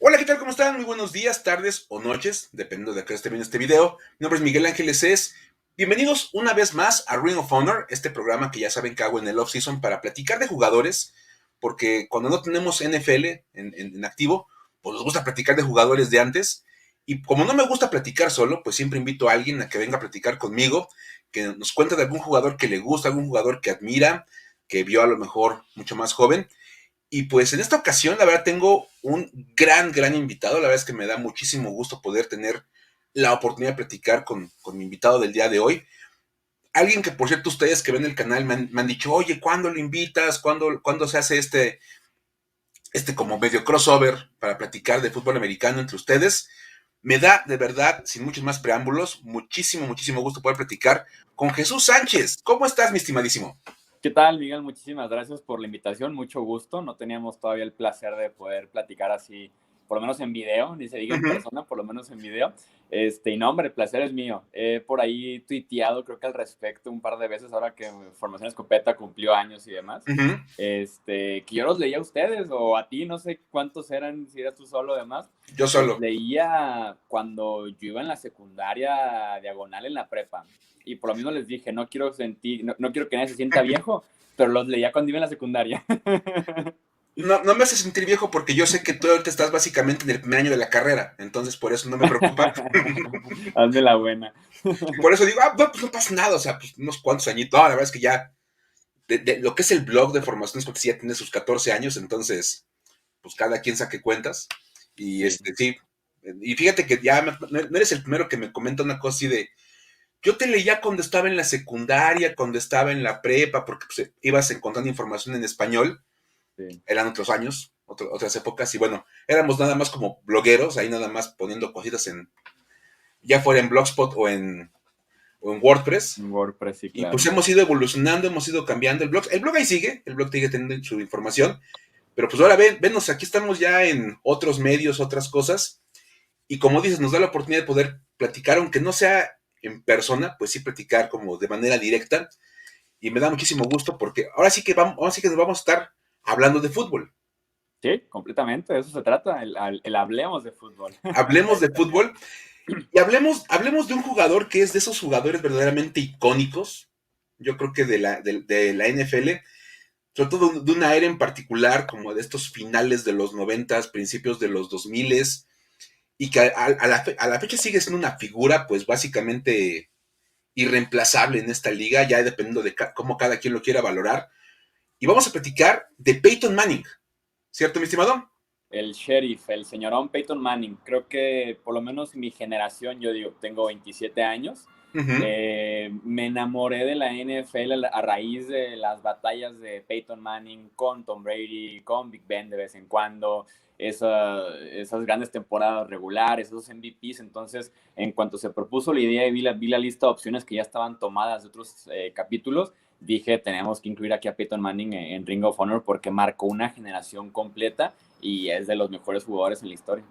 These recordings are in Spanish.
Hola, ¿qué tal? ¿Cómo están? Muy buenos días, tardes o noches, dependiendo de a qué esté viendo este video. Mi nombre es Miguel Ángeles Es. Bienvenidos una vez más a Ring of Honor, este programa que ya saben que hago en el off-season para platicar de jugadores, porque cuando no tenemos NFL en activo, pues nos gusta platicar de jugadores de antes. Y como no me gusta platicar solo, pues siempre invito a alguien a que venga a platicar conmigo, que nos cuente de algún jugador que le gusta, algún jugador que admira, que vio a lo mejor mucho más joven. Y pues en esta ocasión, la verdad, tengo un gran invitado. La verdad es que me da muchísimo gusto poder tener la oportunidad de platicar con mi invitado del día de hoy. Alguien que, por cierto, ustedes que ven el canal me han dicho, oye, ¿cuándo lo invitas? ¿Cuándo se hace este como medio crossover para platicar de fútbol americano entre ustedes? Me da, de verdad, sin muchos más preámbulos, muchísimo gusto poder platicar con Jesús Sánchez. ¿Cómo estás, mi estimadísimo? ¿Qué tal, Miguel? Muchísimas gracias por la invitación, mucho gusto. No teníamos todavía el placer de poder platicar así, por lo menos en video, ni se diga en Ujú. persona, por lo menos en video. Y no, hombre, el placer es mío. He por ahí tuiteado, creo que al respecto, un par de veces, ahora que Formación Escopeta cumplió años y demás, Ujú. que yo los leía a ustedes o a ti, no sé cuántos eran, si eras tú solo o demás. Yo Los solo. leía cuando yo iba en la secundaria diagonal en la prepa. Y por lo mismo les dije, no quiero que nadie se sienta viejo, pero los leía cuando iba en la secundaria. No, no me hace sentir viejo porque yo sé que tú ahorita estás básicamente en el primer año de la carrera, entonces por eso no me preocupa. Hazme la buena. Y por eso digo, no, pues no pasa nada, o sea, pues unos cuantos añitos. No, la verdad es que ya, de lo que es el blog de formaciones, porque sí ya tiene sus 14 años, entonces, pues cada quien saque cuentas. Y Sí. sí, y fíjate que ya no eres el primero que me comenta una cosa así de, yo te leía cuando estaba en la secundaria, cuando estaba en la prepa, porque pues, ibas encontrando información en español. Sí. Eran otros años, otras épocas, y bueno, éramos nada más como blogueros, ahí nada más poniendo cositas ya fuera en Blogspot o en WordPress, WordPress, sí, y pues claro. hemos ido evolucionando, hemos ido cambiando el blog ahí sigue, el blog sigue teniendo su información, pero pues ahora venos, aquí estamos ya en otros medios, otras cosas, y como dices, nos da la oportunidad de poder platicar, aunque no sea en persona, pues sí platicar como de manera directa, y me da muchísimo gusto porque ahora sí que nos vamos a estar hablando de fútbol. Sí, completamente, de eso se trata, el hablemos de fútbol. Hablemos de fútbol y hablemos de un jugador que es de esos jugadores verdaderamente icónicos, yo creo que de la NFL, sobre todo de una era en particular, como de estos finales de los 90, principios de los 2000, y que a la fecha sigue siendo una figura, pues básicamente irreemplazable en esta liga, ya dependiendo de cómo cada quien lo quiera valorar. Y vamos a platicar de Peyton Manning, ¿cierto, mi estimado? El sheriff, el señorón Peyton Manning. Creo que por lo menos mi generación, yo digo, tengo 27 años, Ujú. me enamoré de la NFL a raíz de las batallas de Peyton Manning con Tom Brady, con Big Ben de vez en cuando, esas grandes temporadas regulares, esos MVPs. Entonces, en cuanto se propuso la idea y vi la lista de opciones que ya estaban tomadas de otros capítulos, dije, tenemos que incluir aquí a Peyton Manning en Ring of Honor porque marcó una generación completa y es de los mejores jugadores en la historia.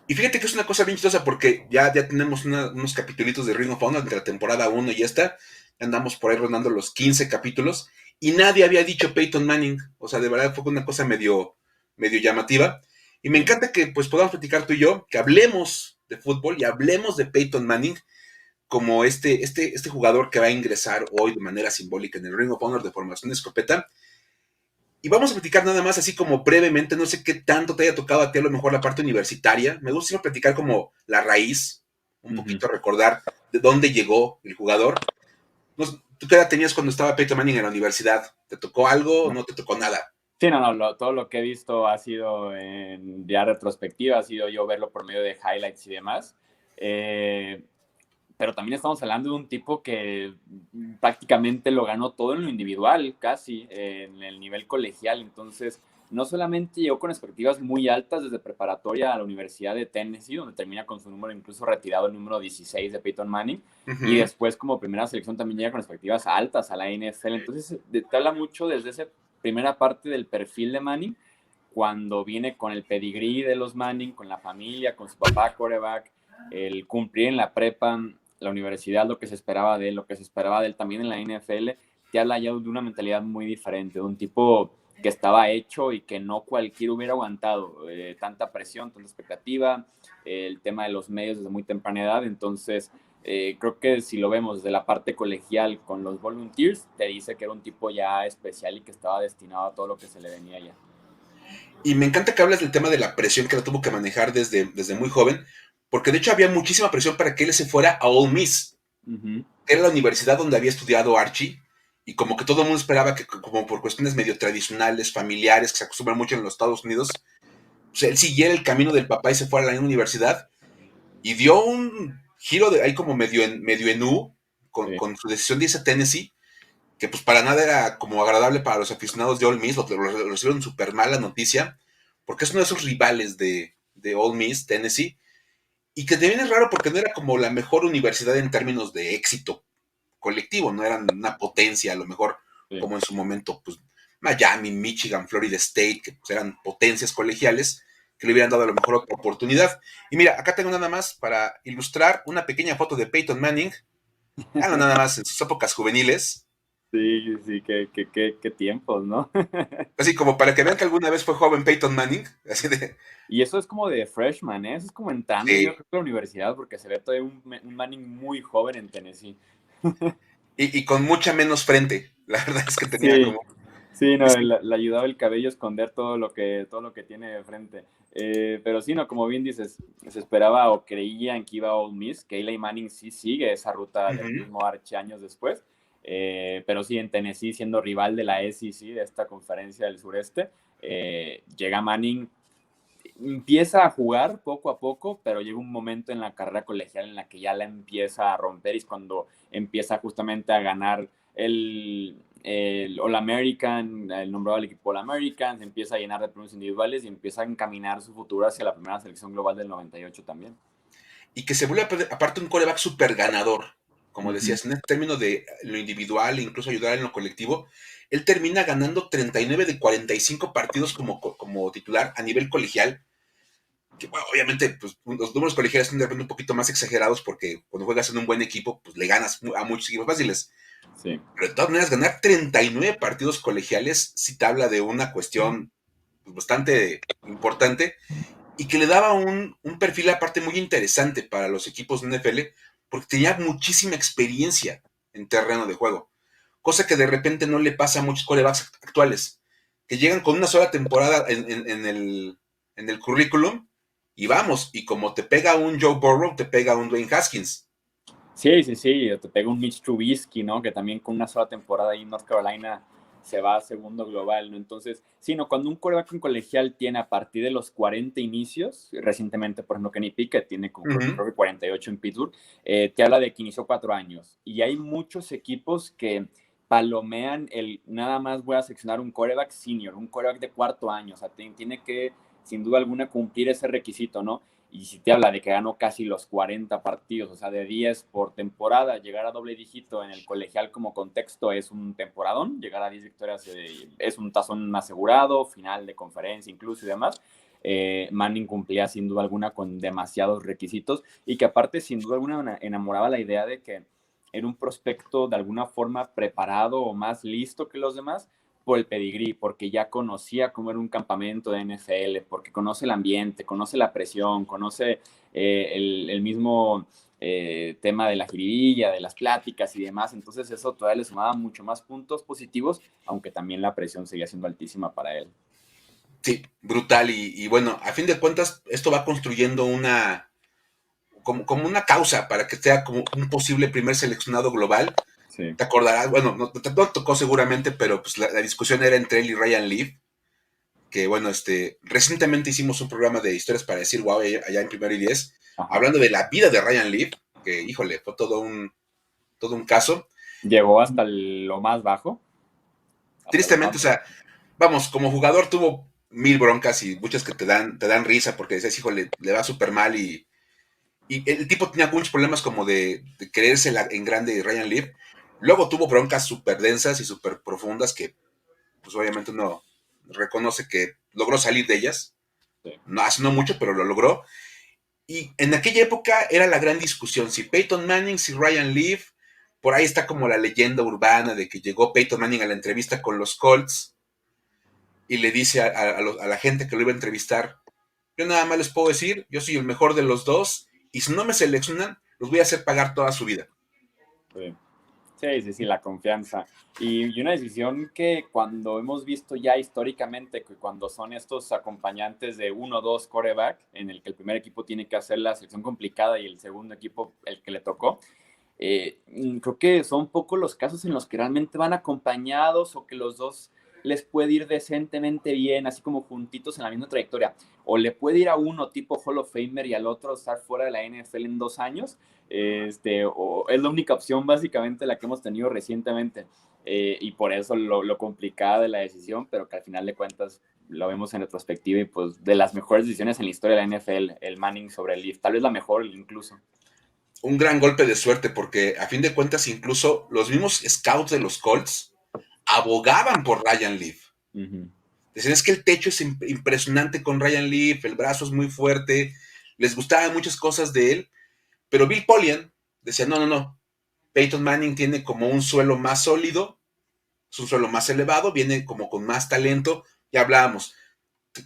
Y fíjate que es una cosa bien chistosa porque ya tenemos unos capítulos de Ring of Honor entre la temporada 1 y esta. Andamos por ahí rondando los 15 capítulos y nadie había dicho Peyton Manning. O sea, de verdad fue una cosa medio llamativa. Y me Sí. encanta que pues podamos platicar tú y yo, que hablemos de fútbol y hablemos de Peyton Manning como este jugador que va a ingresar hoy de manera simbólica en el Ring of Honor de formación escopeta. Y vamos a platicar nada más así como brevemente, no sé qué tanto te haya tocado a ti a lo mejor la parte universitaria. Me gusta siempre platicar como la raíz, un Ujú. poquito recordar de dónde llegó el jugador. No ¿tú qué edad tenías cuando estaba Peyton Manning en la universidad? ¿Te tocó algo o No. no te tocó nada? Sí, no, todo lo que he visto ha sido en ya retrospectiva, ha sido yo verlo por medio de highlights y demás. Eh, pero también estamos hablando de un tipo que prácticamente lo ganó todo en lo individual, casi, en el nivel colegial. Entonces, no solamente llegó con expectativas muy altas desde preparatoria a la Universidad de Tennessee, donde termina con su número incluso retirado, el número 16 de Peyton Manning, y Ujú. después como primera selección también llega con expectativas altas a la NFL. Entonces, te habla mucho desde esa primera parte del perfil de Manning, cuando viene con el pedigrí de los Manning, con la familia, con su papá quarterback, el cumplir en la prepa, la universidad, lo que se esperaba de él, lo que se esperaba de él también en la NFL, te habla ya de una mentalidad muy diferente, de un tipo que estaba hecho y que no cualquiera hubiera aguantado. Tanta presión, tanta expectativa, el tema de los medios desde muy temprana edad. Entonces, creo que si lo vemos desde la parte colegial con los Volunteers, te dice que era un tipo ya especial y que estaba destinado a todo lo que se le venía ya. Y me encanta que hables del tema de la presión que lo tuvo que manejar desde muy joven, porque de hecho había muchísima presión para que él se fuera a Ole Miss, que era la universidad donde había estudiado Archie, y como que todo el mundo esperaba que, como por cuestiones medio tradicionales, familiares, que se acostumbran mucho en los Estados Unidos, pues él siguiera el camino del papá y se fuera a la misma universidad, y dio un giro de ahí como medio en U, Sí. con su decisión de irse a Tennessee, que pues para nada era como agradable para los aficionados de Ole Miss, lo recibieron súper mal la noticia, porque es uno de esos rivales de Ole Miss, Tennessee, y que también es raro porque no era como la mejor universidad en términos de éxito colectivo, no eran una potencia a lo mejor Sí. como en su momento, pues Miami, Michigan, Florida State, que pues, eran potencias colegiales que le hubieran dado a lo mejor otra oportunidad. Y mira, acá tengo nada más para ilustrar una pequeña foto de Peyton Manning, nada más en sus épocas juveniles, Sí, sí, qué tiempos, ¿no? así como para que vean que alguna vez fue joven Peyton Manning, así de, Y eso es como de freshman, ¿eh? Eso es como entrando, yo sí, creo que a la universidad, porque se ve todavía un Manning muy joven en Tennessee. y con mucha menos frente, la verdad es que tenía Sí, como, sí, no, es le ayudaba el cabello a esconder todo lo que tiene de frente. Pero sí, no, como bien dices, se esperaba o creían que iba a Ole Miss, que Eli Manning sí sigue esa ruta del uh-huh. mismo Archie años después. Pero sí, en Tennessee, siendo rival de la SEC, de esta conferencia del sureste, llega Manning, empieza a jugar poco a poco, pero llega un momento en la carrera colegial en la que ya la empieza a romper y es cuando empieza justamente a ganar el All-American, el nombrado al equipo All-American, se empieza a llenar de premios individuales y empieza a encaminar su futuro hacia la primera selección global del 98 también. Y que se vuelve aparte un coreback súper ganador, como Ujú. decías, en el término de lo individual e incluso ayudar en lo colectivo, él termina ganando 39 de 45 partidos como titular a nivel colegial, que bueno, obviamente pues, los números colegiales son de repente un poquito más exagerados porque cuando juegas en un buen equipo, pues le ganas a muchos equipos fáciles. Sí. Pero de todas maneras, ganar 39 partidos colegiales sí te habla de una cuestión pues, bastante importante y que le daba un perfil aparte muy interesante para los equipos de NFL porque tenía muchísima experiencia en terreno de juego, cosa que de repente no le pasa a muchos quarterbacks actuales, que llegan con una sola temporada en el currículum y vamos, y como te pega un Joe Burrow, te pega un Dwayne Haskins. Sí, sí, sí, te pega un Mitch Trubisky, ¿no? Que también con una sola temporada ahí en North Carolina se va a segundo global, ¿no? Entonces, sí, ¿no? Cuando un quarterback en colegial tiene a partir de los 40 inicios, recientemente, por ejemplo, Kenny Pickett tiene como Uh-huh. creo que 48 en Pittsburgh, te habla de que inició 4 años. Y hay muchos equipos que palomean el nada más voy a seleccionar un quarterback senior, un quarterback de cuarto año, o sea, tiene que, sin duda alguna, cumplir ese requisito, ¿no? Y si te habla de que ganó casi los 40 partidos, o sea, de 10 por temporada, llegar a doble dígito en el colegial como contexto es un temporadón, llegar a 10 victorias es un tazón asegurado, final de conferencia incluso y demás. Manning cumplía sin duda alguna con demasiados requisitos y que aparte sin duda alguna enamoraba la idea de que era un prospecto de alguna forma preparado o más listo que los demás por el pedigrí, porque ya conocía cómo era un campamento de NFL, porque conoce el ambiente, conoce la presión, conoce el mismo tema de la jiribilla, de las pláticas y demás. Entonces eso todavía le sumaba mucho más puntos positivos, aunque también la presión seguía siendo altísima para él. Sí, brutal. Y bueno, a fin de cuentas, esto va construyendo como una causa para que sea como un posible primer seleccionado global. Sí. Te acordarás, bueno, no tocó seguramente, pero pues la discusión era entre él y Ryan Leaf, que bueno, recientemente hicimos un programa de historias para decir, wow, allá en Primero y 10, Ajá. hablando de la vida de Ryan Leaf, que híjole, fue todo un caso. Llegó hasta lo más bajo, hasta lo Tristemente, más o bajo. sea, vamos, como jugador tuvo mil broncas y muchas que te dan risa porque dices, híjole, le va súper mal y el tipo tenía muchos problemas como de creerse en grande Ryan Leaf. Luego tuvo broncas súper densas y súper profundas que, pues obviamente uno reconoce que logró salir de ellas. Sí. No hace no mucho, pero lo logró. Y en aquella época era la gran discusión, si Peyton Manning, si Ryan Leaf. Por ahí está como la leyenda urbana de que llegó Peyton Manning a la entrevista con los Colts y le dice a la gente que lo iba a entrevistar, yo nada más les puedo decir, yo soy el mejor de los dos, y si no me seleccionan, los voy a hacer pagar toda su vida. Sí. Sí, la confianza. Y una decisión que cuando hemos visto ya históricamente, que cuando son estos acompañantes de uno o dos quarterback, en el que el primer equipo tiene que hacer la selección complicada y el segundo equipo el que le tocó, creo que son pocos los casos en los que realmente van acompañados o que los dos les puede ir decentemente bien, así como juntitos en la misma trayectoria. O le puede ir a uno tipo Hall of Famer y al otro estar fuera de la NFL en 2 años. O es la única opción básicamente la que hemos tenido recientemente. Y por eso lo complicada de la decisión, pero que al final de cuentas lo vemos en retrospectiva y pues de las mejores decisiones en la historia de la NFL, el Manning sobre el Leaf, tal vez la mejor incluso. Un gran golpe de suerte, porque a fin de cuentas incluso los mismos scouts de los Colts abogaban por Ryan Leaf. Uh-huh. Decían, es que el techo es impresionante con Ryan Leaf, el brazo es muy fuerte, les gustaban muchas cosas de él, pero Bill Polian decía, no, Peyton Manning tiene como un suelo más sólido, es un suelo más elevado, viene como con más talento, ya hablábamos,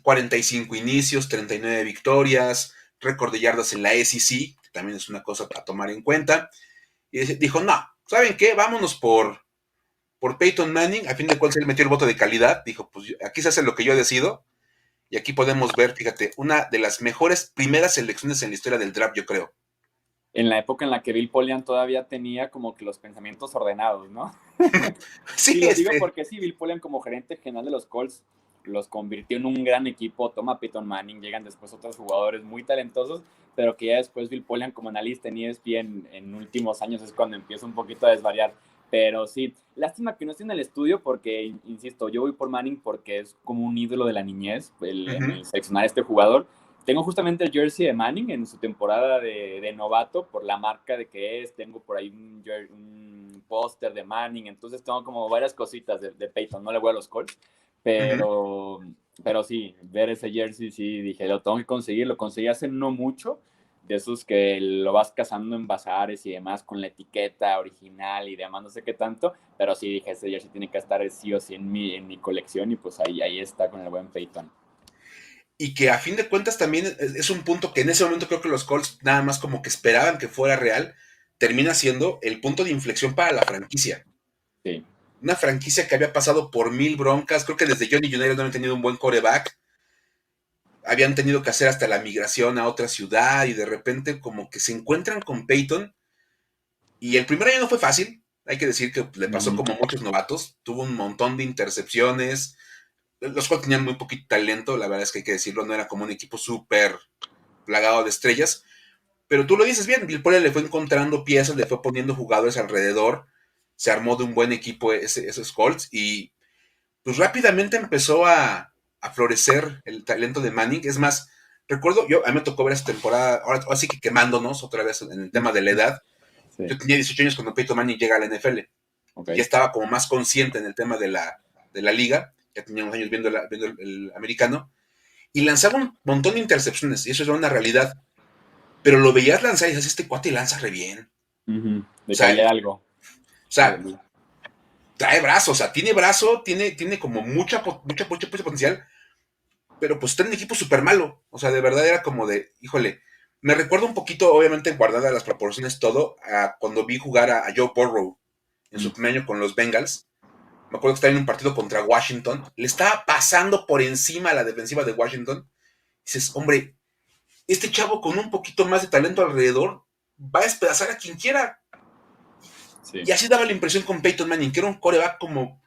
45 inicios, 39 victorias, récord de yardas en la SEC, que también es una cosa a tomar en cuenta, y dijo, no, ¿saben qué? Vámonos por Peyton Manning, a fin de cuentas él metió el voto de calidad, dijo, pues aquí se hace lo que yo decido, y aquí podemos ver, fíjate, una de las mejores primeras selecciones en la historia del draft, yo creo. En la época en la que Bill Polian todavía tenía como que los pensamientos ordenados, ¿no? Sí, Y lo digo porque sí, Bill Polian como gerente general de los Colts los convirtió en un gran equipo, toma Peyton Manning, llegan después otros jugadores muy talentosos, pero que ya después Bill Polian como analista en ESPN en últimos años es cuando empieza un poquito a desvariar. Pero sí, lástima que no esté en el estudio porque, insisto, yo voy por Manning porque es como un ídolo de la niñez en el seleccionar a este jugador. Tengo justamente el jersey de Manning en su temporada de novato por la marca de que es. Tengo por ahí un póster de Manning. Entonces tengo como varias cositas de Peyton. No le voy a los Colts. Pero, pero sí, ver ese jersey, sí, dije, lo tengo que conseguir. Lo conseguí hace no mucho. De esos que lo vas cazando en bazares y demás con la etiqueta original y demás, no sé qué tanto. Pero sí, dije, ese jersey tiene que estar sí o sí en mi colección. Y pues ahí está con el buen Peyton. Y que a fin de cuentas también es un punto que en ese momento creo que los Colts nada más como que esperaban que fuera real, termina siendo el punto de inflexión para la franquicia. Sí. Una franquicia que había pasado por 1000 broncas, creo que desde Johnny United no habían tenido un buen quarterback, habían tenido que hacer hasta la migración a otra ciudad y de repente como que se encuentran con Peyton y el primer año no fue fácil, hay que decir que le pasó como muchos novatos, tuvo un montón de intercepciones, los cuales tenían muy poquito talento, la verdad es que hay que decirlo, no era como un equipo súper plagado de estrellas, pero tú lo dices bien, Bill Polian le fue encontrando piezas, le fue poniendo jugadores alrededor, se armó de un buen equipo esos Colts y pues rápidamente empezó a florecer el talento de Manning. Es más, recuerdo, a mí me tocó ver esa temporada, ahora sí que quemándonos otra vez en el tema de la edad. Sí. Yo tenía 18 años cuando Peyton Manning llega a la NFL. Ok. Ya estaba como más consciente en el tema de la liga, ya tenía unos años viendo el americano, y lanzaba un montón de intercepciones, y eso era una realidad. Pero lo veías lanzar y dices, este cuate lanza re bien. O De que sea, había algo. o sea, trae brazo, o sea, tiene brazo, tiene como mucha potencial, pero pues está en un equipo súper malo. O sea, de verdad era como de, híjole, me recuerda un poquito, obviamente guardada las proporciones todo, a cuando vi jugar a Joe Burrow en su primer año con los Bengals. Me acuerdo que estaba en un partido contra Washington, le estaba pasando por encima a la defensiva de Washington. Dices, hombre, este chavo con un poquito más de talento alrededor va a despedazar a quien quiera. Sí. Y así daba la impresión con Peyton Manning, que era un coreback como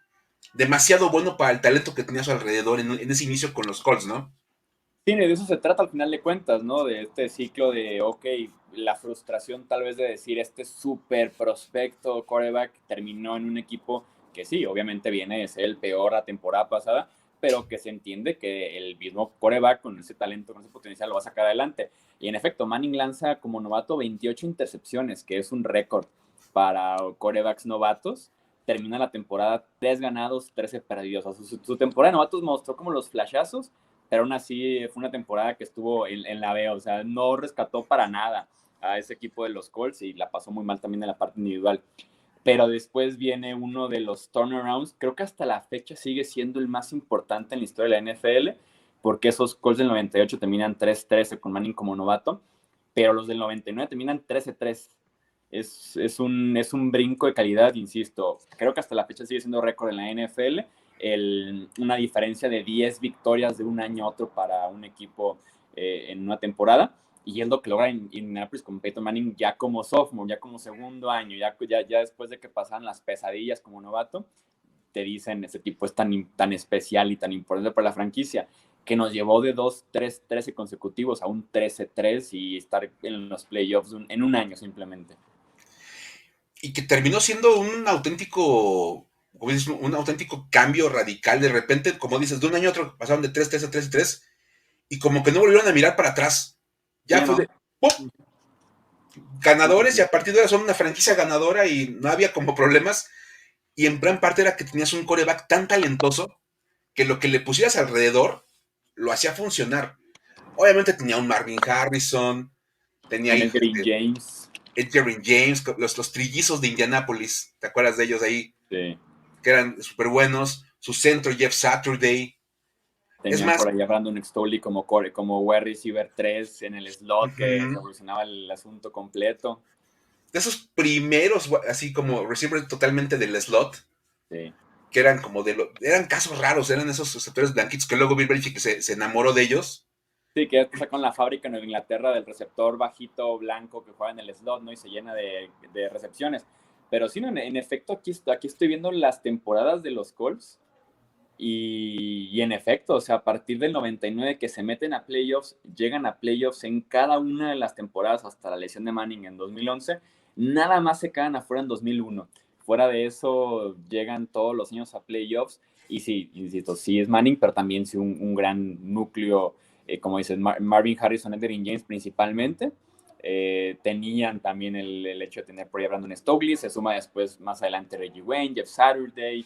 demasiado bueno para el talento que tenía a su alrededor en ese inicio con los Colts, ¿no? Sí, de eso se trata al final de cuentas, ¿no? De este ciclo de, ok, la frustración tal vez de decir este súper prospecto quarterback terminó en un equipo que sí, obviamente viene de ser el peor la temporada pasada, pero que se entiende que el mismo quarterback con ese talento, con ese potencial lo va a sacar adelante. Y en efecto, Manning lanza como novato 28 intercepciones, que es un récord para quarterbacks novatos. Termina la temporada 3 ganados, 13 perdidos. O sea, su temporada de novatos mostró como los flashazos, pero aún así fue una temporada que estuvo en la B, o sea, no rescató para nada a ese equipo de los Colts y la pasó muy mal también en la parte individual. pero después viene uno de los turnarounds, creo que hasta la fecha sigue siendo el más importante en la historia de la NFL, porque esos Colts del 98 terminan 3-13 con Manning como novato, pero los del 99 terminan 13-3. Es un brinco de calidad, insisto. Creo que hasta la fecha sigue siendo récord en la NFL. Una diferencia de 10 victorias de un año a otro para un equipo en una temporada. Y es lo que logra en Indianapolis con Peyton Manning ya como sophomore, ya como segundo año, ya después de que pasaban las pesadillas como novato, te dicen, ese tipo es tan especial y tan importante para la franquicia, que nos llevó de 13 consecutivos a un 13-3 y estar en los playoffs en un año simplemente. Y que terminó siendo un auténtico cambio radical. De repente, como dices, de un año a otro pasaron de 3-3 a 3-3 y como que no volvieron a mirar para atrás. ¿Sí Ya o fue no? de ¡pum! Ganadores, y a partir de ahora son una franquicia ganadora y no había como problemas. Y en gran parte era que tenías un quarterback tan talentoso que lo que le pusieras alrededor lo hacía funcionar. Obviamente tenía un Marvin Harrison, tenía Un ahí Edgerrin James. Edgerrin James, los trillizos de Indianápolis, ¿te acuerdas de ellos ahí? Sí. Que eran súper buenos. Su centro, Jeff Saturday. Es Tenían más, por ahí a Brandon Staley como wide receiver 3 en el slot que uh-huh, revolucionaba el asunto completo. de esos primeros, así como receiver totalmente del slot, Sí. que eran como eran casos raros, eran esos receptores blanquitos que luego Bill Belichick se enamoró de ellos. Sí, que ya está con la fábrica en Nueva Inglaterra del receptor bajito blanco que juega en el slot, ¿no? Y se llena de recepciones. Pero sí, no, en efecto, aquí estoy viendo las temporadas de los Colts y en efecto, o sea, a partir del 99 que se meten a playoffs, llegan a playoffs en cada una de las temporadas hasta la lesión de Manning en 2011, nada más se quedan afuera en 2001. Fuera de eso, llegan todos los años a playoffs y sí, insisto, sí es Manning, pero también sí un gran núcleo, como dices, Marvin Harrison, Edgerrin James principalmente. Tenían también el hecho de tener por ahí a Brandon Staley, se suma después más adelante Reggie Wayne, Jeff Saturday,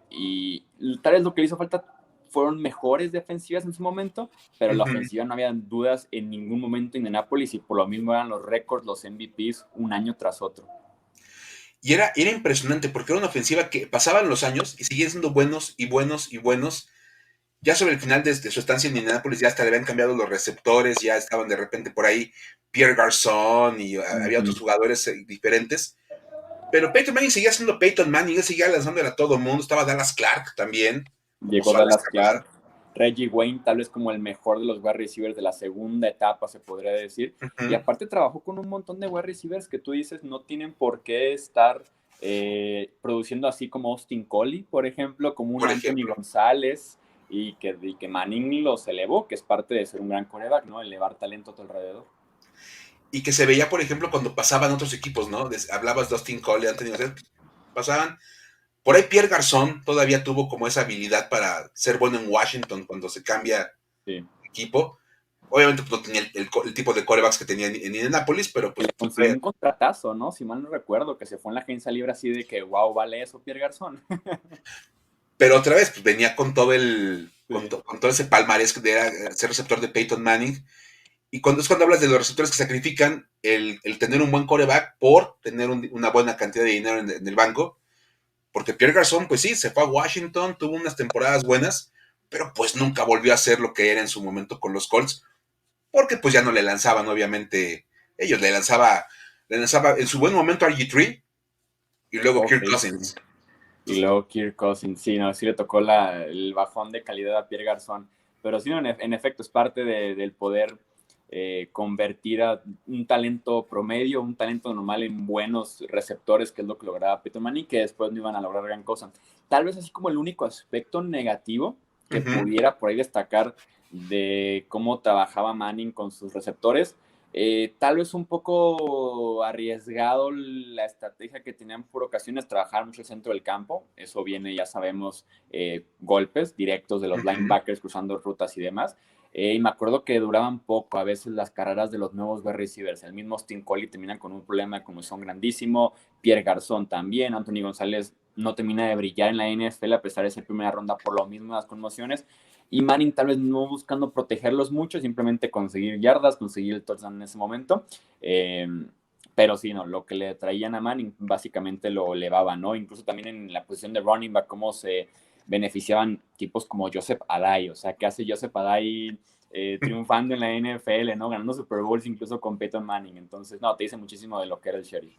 y tal vez lo que le hizo falta fueron mejores defensivas en su momento, pero la Uh-huh. ofensiva no había dudas en ningún momento en Indianapolis y por lo mismo eran los récords, los MVPs un año tras otro. Y era impresionante porque era una ofensiva que pasaban los años y seguían siendo buenos y buenos y buenos. Ya sobre el final de su estancia en Indianapolis ya hasta le habían cambiado los receptores, ya estaban de repente por ahí Pierre Garçon y había otros jugadores diferentes. Pero Peyton Manning seguía siendo Peyton Manning, él seguía lanzándole a todo el mundo. Estaba Dallas Clark también, como Llegó su ala Dallas cerrada. Clark, Reggie Wayne tal vez como el mejor de los wide receivers de la segunda etapa, se podría decir. Y Uh-huh. aparte trabajó con un montón de wide receivers que tú dices no tienen por qué estar produciendo así como Austin Collie, por ejemplo, como un Por Anthony ejemplo. González, y que Manning los elevó, que es parte de ser un gran quarterback, ¿no? Elevar talento a tu alrededor. Y que se veía, por ejemplo, cuando pasaban otros equipos, ¿no? Hablabas de Austin Cole, Anthony González, pasaban. Por ahí Pierre Garçon todavía tuvo como esa habilidad para ser bueno en Washington cuando se cambia Sí. de equipo. Obviamente pues, no tenía el tipo de quarterbacks que tenía en Indianapolis, pero Que pues le consiguió un contratazo, ¿no? Si mal no recuerdo, que se fue en la agencia libre así de que, wow, vale eso, Pierre Garzón. pero otra vez pues, venía con todo Sí. con todo ese palmarés de ser receptor de Peyton Manning. Y cuando hablas de los receptores que sacrifican el tener un buen quarterback por tener una buena cantidad de dinero en el banco, porque Pierre Garçon, pues sí, se fue a Washington, tuvo unas temporadas buenas, pero pues nunca volvió a ser lo que era en su momento con los Colts, porque pues ya no le lanzaban, obviamente, ellos le lanzaba en su buen momento RG3 y luego Ok, Kirk sí. Cousins. Y luego Kirk Cousins, sí, no, sí le tocó el bajón de calidad a Pierre Garzón. Pero sí, no, en efecto, es parte del poder convertir a un talento promedio, un talento normal en buenos receptores, que es lo que lograba Peyton Manning, que después no iban a lograr gran cosa. Tal vez así como el único aspecto negativo que Uh-huh. pudiera por ahí destacar de cómo trabajaba Manning con sus receptores, tal vez un poco arriesgado la estrategia que tenían por ocasiones, trabajar mucho el centro del campo. Eso viene, ya sabemos, golpes directos de los Uh-huh. linebackers cruzando rutas y demás. Y me acuerdo que duraban poco a veces las carreras de los nuevos wide receivers. El mismo Austin Collie terminan con un problema de conmoción grandísimo. Pierre Garzón también. Anthony González no termina de brillar en la NFL a pesar de ser primera ronda por lo mismo las conmociones. Y Manning tal vez no buscando protegerlos mucho, simplemente conseguir yardas, conseguir el touchdown en ese momento. Eh, Pero sí, no, lo que le traían a Manning básicamente lo elevaba, ¿no? Incluso también en la posición de running back, cómo se beneficiaban tipos como Joseph Adai, o sea, ¿qué hace Joseph Adai triunfando en la NFL, ¿no? Ganando Super Bowls incluso con Peyton Manning. Entonces, no, te dice muchísimo de lo que era el Sheriff.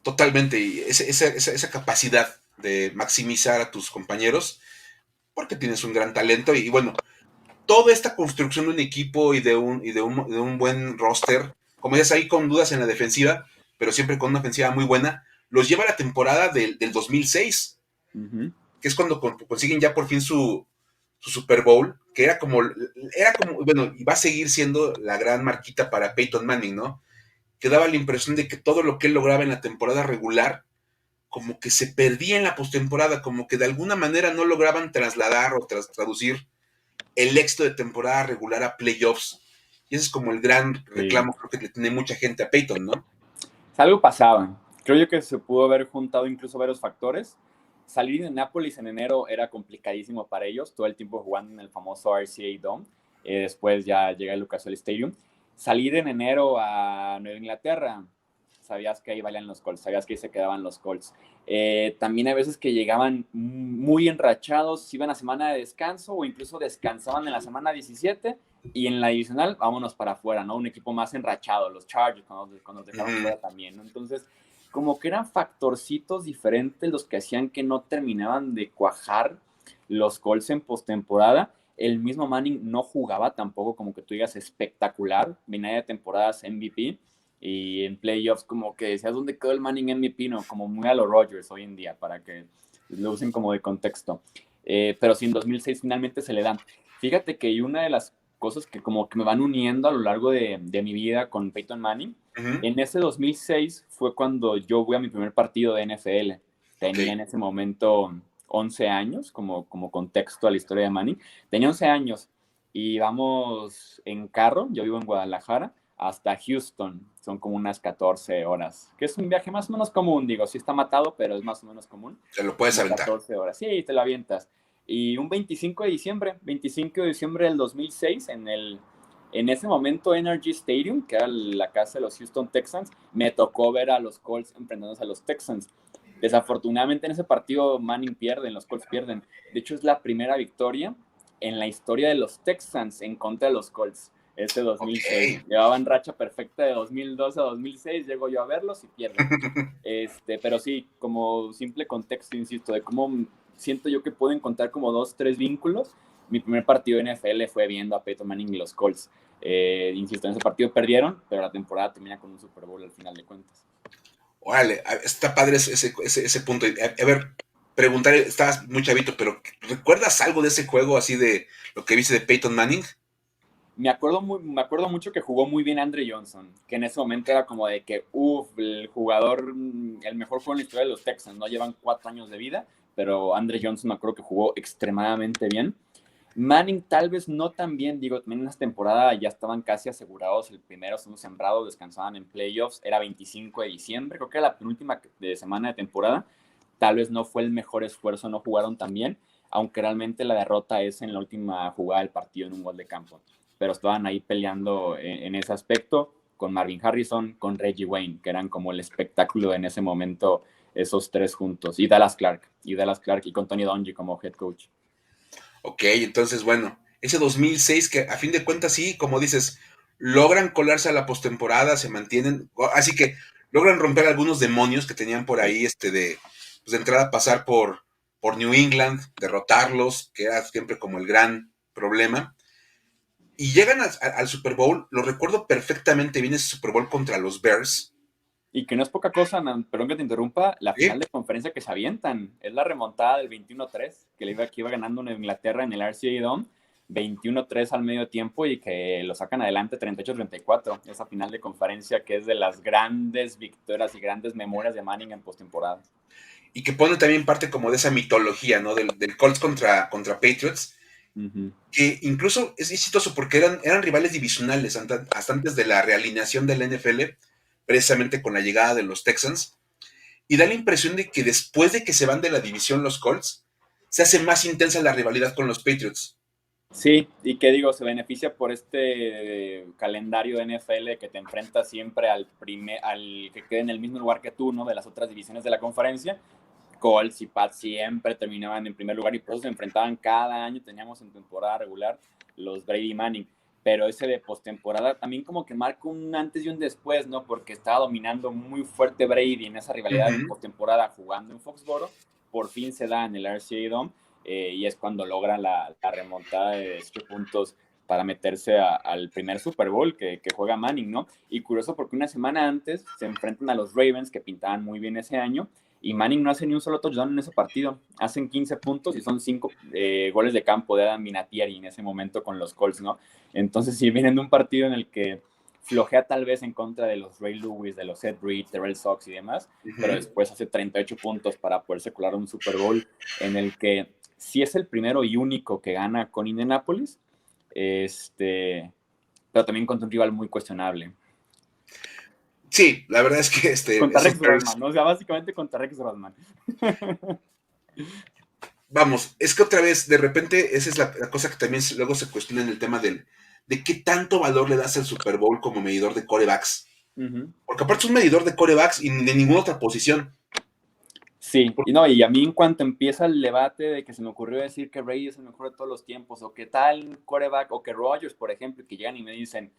Totalmente, y esa capacidad de maximizar a tus compañeros, porque tienes un gran talento, y bueno, toda esta construcción de un equipo y de un buen roster, como ya ahí con dudas en la defensiva, pero siempre con una ofensiva muy buena, los lleva a la temporada del 2006, Uh-huh. que es cuando consiguen ya por fin su Super Bowl, que era como, bueno, y va a seguir siendo la gran marquita para Peyton Manning, ¿no? Que daba la impresión de que todo lo que él lograba en la temporada regular, como que se perdía en la postemporada, como que de alguna manera no lograban trasladar o traducir el éxito de temporada regular a playoffs. Y ese es como el gran Sí. reclamo, creo que le tiene mucha gente a Peyton, ¿no? Algo pasaba. Creo yo que se pudo haber juntado incluso varios factores. Salir de Nápoles en enero era complicadísimo para ellos, todo el tiempo jugando en el famoso RCA Dome. Después ya llega el Lucas Oil Stadium. Salir en enero a Nueva Inglaterra, sabías que ahí valían los Colts, sabías que ahí se quedaban los Colts. También hay veces que llegaban muy enrachados, iban a semana de descanso o incluso descansaban en la semana 17 y en la divisional, vámonos para afuera, ¿no? Un equipo más enrachado, los Chargers, cuando nos dejaron fuera también, ¿no? Entonces, como que eran factorcitos diferentes los que hacían que no terminaban de cuajar los Colts en postemporada. El mismo Manning no jugaba tampoco como que tú digas espectacular, venía de temporadas MVP y en playoffs como que decías dónde quedó el Manning MVP, no, como muy a los Rodgers hoy en día para que lo usen como de contexto. Pero sí, en 2006 finalmente se le dan. Fíjate que una de las cosas que como que me van uniendo a lo largo de mi vida con Peyton Manning, Uh-huh. en ese 2006 fue cuando yo voy a mi primer partido de NFL. Ok. Tenía en ese momento 11 años, como contexto a la historia de Manning. Tenía 11 años y vamos en carro, yo vivo en Guadalajara, hasta Houston. Son como unas 14 horas, que es un viaje más o menos común, digo, sí está matado, pero es más o menos común. Te lo puedes Como aventar. 14 horas, sí, te lo avientas. Y un 25 de diciembre del 2006, en ese momento Energy Stadium, que era la casa de los Houston Texans, me tocó ver a los Colts enfrentándose a los Texans. Desafortunadamente en ese partido Manning pierden, los Colts pierden. De hecho es la primera victoria en la historia de los Texans en contra de los Colts, ese Ok. 2006. Llevaban racha perfecta de 2002 a 2006, llego yo a verlos y pierden. Pero sí, como simple contexto, insisto, de cómo siento yo que puedo encontrar como dos, tres vínculos. Mi primer partido de NFL fue viendo a Peyton Manning y los Colts. Insisto, en ese partido perdieron, pero la temporada termina con un Super Bowl al final de cuentas. Órale, está padre ese punto. A ver, preguntar, estabas muy chavito, pero ¿recuerdas algo de ese juego así de lo que viste de Peyton Manning? Me acuerdo mucho que jugó muy bien Andre Johnson, que en ese momento era como de que, el jugador, el mejor jugador en la historia de los Texans, ¿no? Llevan 4 años de vida, pero Andre Johnson me acuerdo que jugó extremadamente bien. Manning tal vez no tan bien, digo, también en esta temporada ya estaban casi asegurados el primero, segundo sembrado, descansaban en playoffs, era 25 de diciembre, creo que era la penúltima de semana de temporada, tal vez no fue el mejor esfuerzo, no jugaron tan bien, aunque realmente la derrota es en la última jugada del partido en un gol de campo, pero estaban ahí peleando en ese aspecto con Marvin Harrison, con Reggie Wayne, que eran como el espectáculo en ese momento, esos tres juntos, y Dallas Clark y con Tony Dungy como head coach. Ok, entonces, bueno, ese 2006 que a fin de cuentas sí, como dices, logran colarse a la postemporada, se mantienen, así que logran romper algunos demonios que tenían por ahí, pues de entrada pasar por New England, derrotarlos, que era siempre como el gran problema. Y llegan al Super Bowl, lo recuerdo perfectamente bien ese Super Bowl contra los Bears. Y que no es poca cosa, perdón que te interrumpa, la ¿Sí? final de conferencia que se avientan. Es la remontada del 21-3, que iba ganando en Inglaterra en el RCA Dome, 21-3 al medio tiempo y que lo sacan adelante 38-34. Esa final de conferencia que es de las grandes victorias y grandes memorias de Manning en postemporada. Y que pone también parte como de esa mitología, ¿no? Del Colts contra Patriots, Uh-huh. que incluso es exitoso porque eran rivales divisionales hasta antes de la realineación del NFL, precisamente con la llegada de los Texans, y da la impresión de que después de que se van de la división los Colts, se hace más intensa la rivalidad con los Patriots. Sí, y qué digo, se beneficia por este calendario de NFL que te enfrenta siempre al que quede en el mismo lugar que tú, ¿no? De las otras divisiones de la conferencia. Colts y Pats siempre terminaban en primer lugar y por eso se enfrentaban cada año, teníamos en temporada regular los Brady y Manning, pero ese de postemporada también como que marca un antes y un después, ¿no? Porque estaba dominando muy fuerte Brady en esa rivalidad de Ujú. postemporada jugando en Foxboro, por fin se da en el RCA Dome y es cuando logra la remontada de 18 puntos para meterse al primer Super Bowl que juega Manning, ¿no? Y curioso porque una semana antes se enfrentan a los Ravens que pintaban muy bien ese año y Manning no hace ni un solo touchdown en ese partido. Hacen 15 puntos y son 5 goles de campo de Adam Vinatieri en ese momento con los Colts, ¿no? Entonces, si vienen de un partido en el que flojea tal vez en contra de los Ray Lewis, de los Ed Reed, Terrell Sox y demás, pero Ujú. después hace 38 puntos para poderse colar un Super Bowl en el que sí es el primero y único que gana con Indianapolis, pero también contra un rival muy cuestionable. Sí, la verdad es que Contra esos Rex Bears, Rodman, ¿no? O sea, básicamente contra Rex Rodman. vamos, es que otra vez, de repente, esa es la cosa que también luego se cuestiona en el tema de qué tanto valor le das al Super Bowl como medidor de quarterbacks. Uh -huh. Porque aparte es un medidor de quarterbacks y de ninguna otra posición. Sí, y no, y a mí en cuanto empieza el debate de que se me ocurrió decir que Brady es el mejor de todos los tiempos, o que tal quarterback, o que Rodgers, por ejemplo, que llegan y me dicen,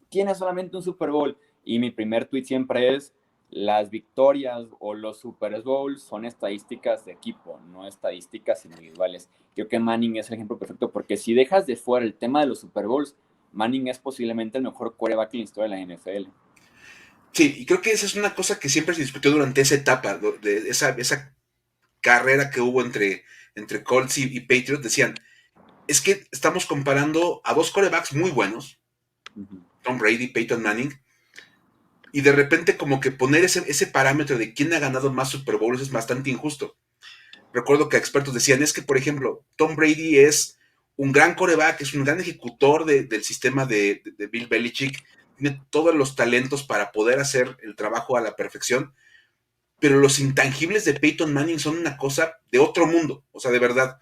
tiene solamente un Super Bowl, y mi primer tweet siempre es, las victorias o los Super Bowls son estadísticas de equipo, no estadísticas individuales. Creo que Manning es el ejemplo perfecto, porque si dejas de fuera el tema de los Super Bowls, Manning es posiblemente el mejor quarterback en la historia de la NFL. Sí, y creo que esa es una cosa que siempre se discutió durante esa etapa, de esa carrera que hubo entre Colts y Patriots. Decían, es que estamos comparando a dos quarterbacks muy buenos, Uh -huh. Tom Brady y Peyton Manning, y de repente como que poner ese parámetro de quién ha ganado más Super Bowls es bastante injusto. Recuerdo que expertos decían, es que, por ejemplo, Tom Brady es un gran quarterback, es un gran ejecutor del sistema de Bill Belichick, tiene todos los talentos para poder hacer el trabajo a la perfección, pero los intangibles de Peyton Manning son una cosa de otro mundo, o sea, de verdad.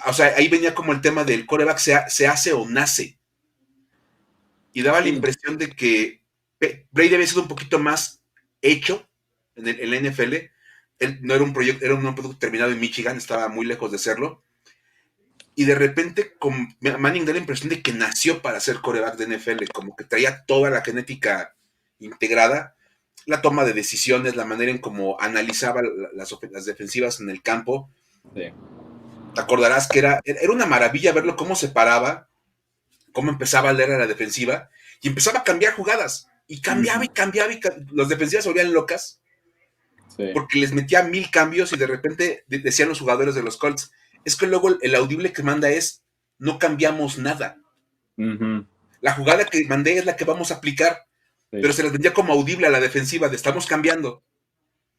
O sea, ahí venía como el tema del quarterback se hace o nace, y daba la Sí. impresión de que Brady había sido un poquito más hecho en la NFL. Él no era un proyecto, era un producto terminado en Michigan, estaba muy lejos de serlo. Y de repente con Manning da la impresión de que nació para ser quarterback de NFL, como que traía toda la genética integrada, la toma de decisiones, la manera en cómo analizaba las defensivas en el campo. Sí. Te acordarás que era una maravilla verlo cómo se paraba, cómo empezaba a leer a la defensiva y empezaba a cambiar jugadas. Y Uh cambiaba y -huh. cambiaba y las defensivas se volvían locas Sí. porque les metía 1000 cambios y de repente decían los jugadores de los Colts, es que luego el audible que manda es, no cambiamos nada. Uh -huh. La jugada que mandé es la que vamos a aplicar, pero Sí. se les vendía como audible a la defensiva de estamos cambiando.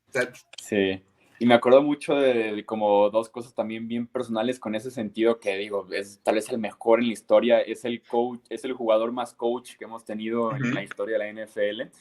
O sea, Sí, y me acuerdo mucho de como dos cosas también bien personales con ese sentido que digo, es tal vez el mejor en la historia, es el coach, es el jugador más coach que hemos tenido en la uh-huh, historia de la NFL.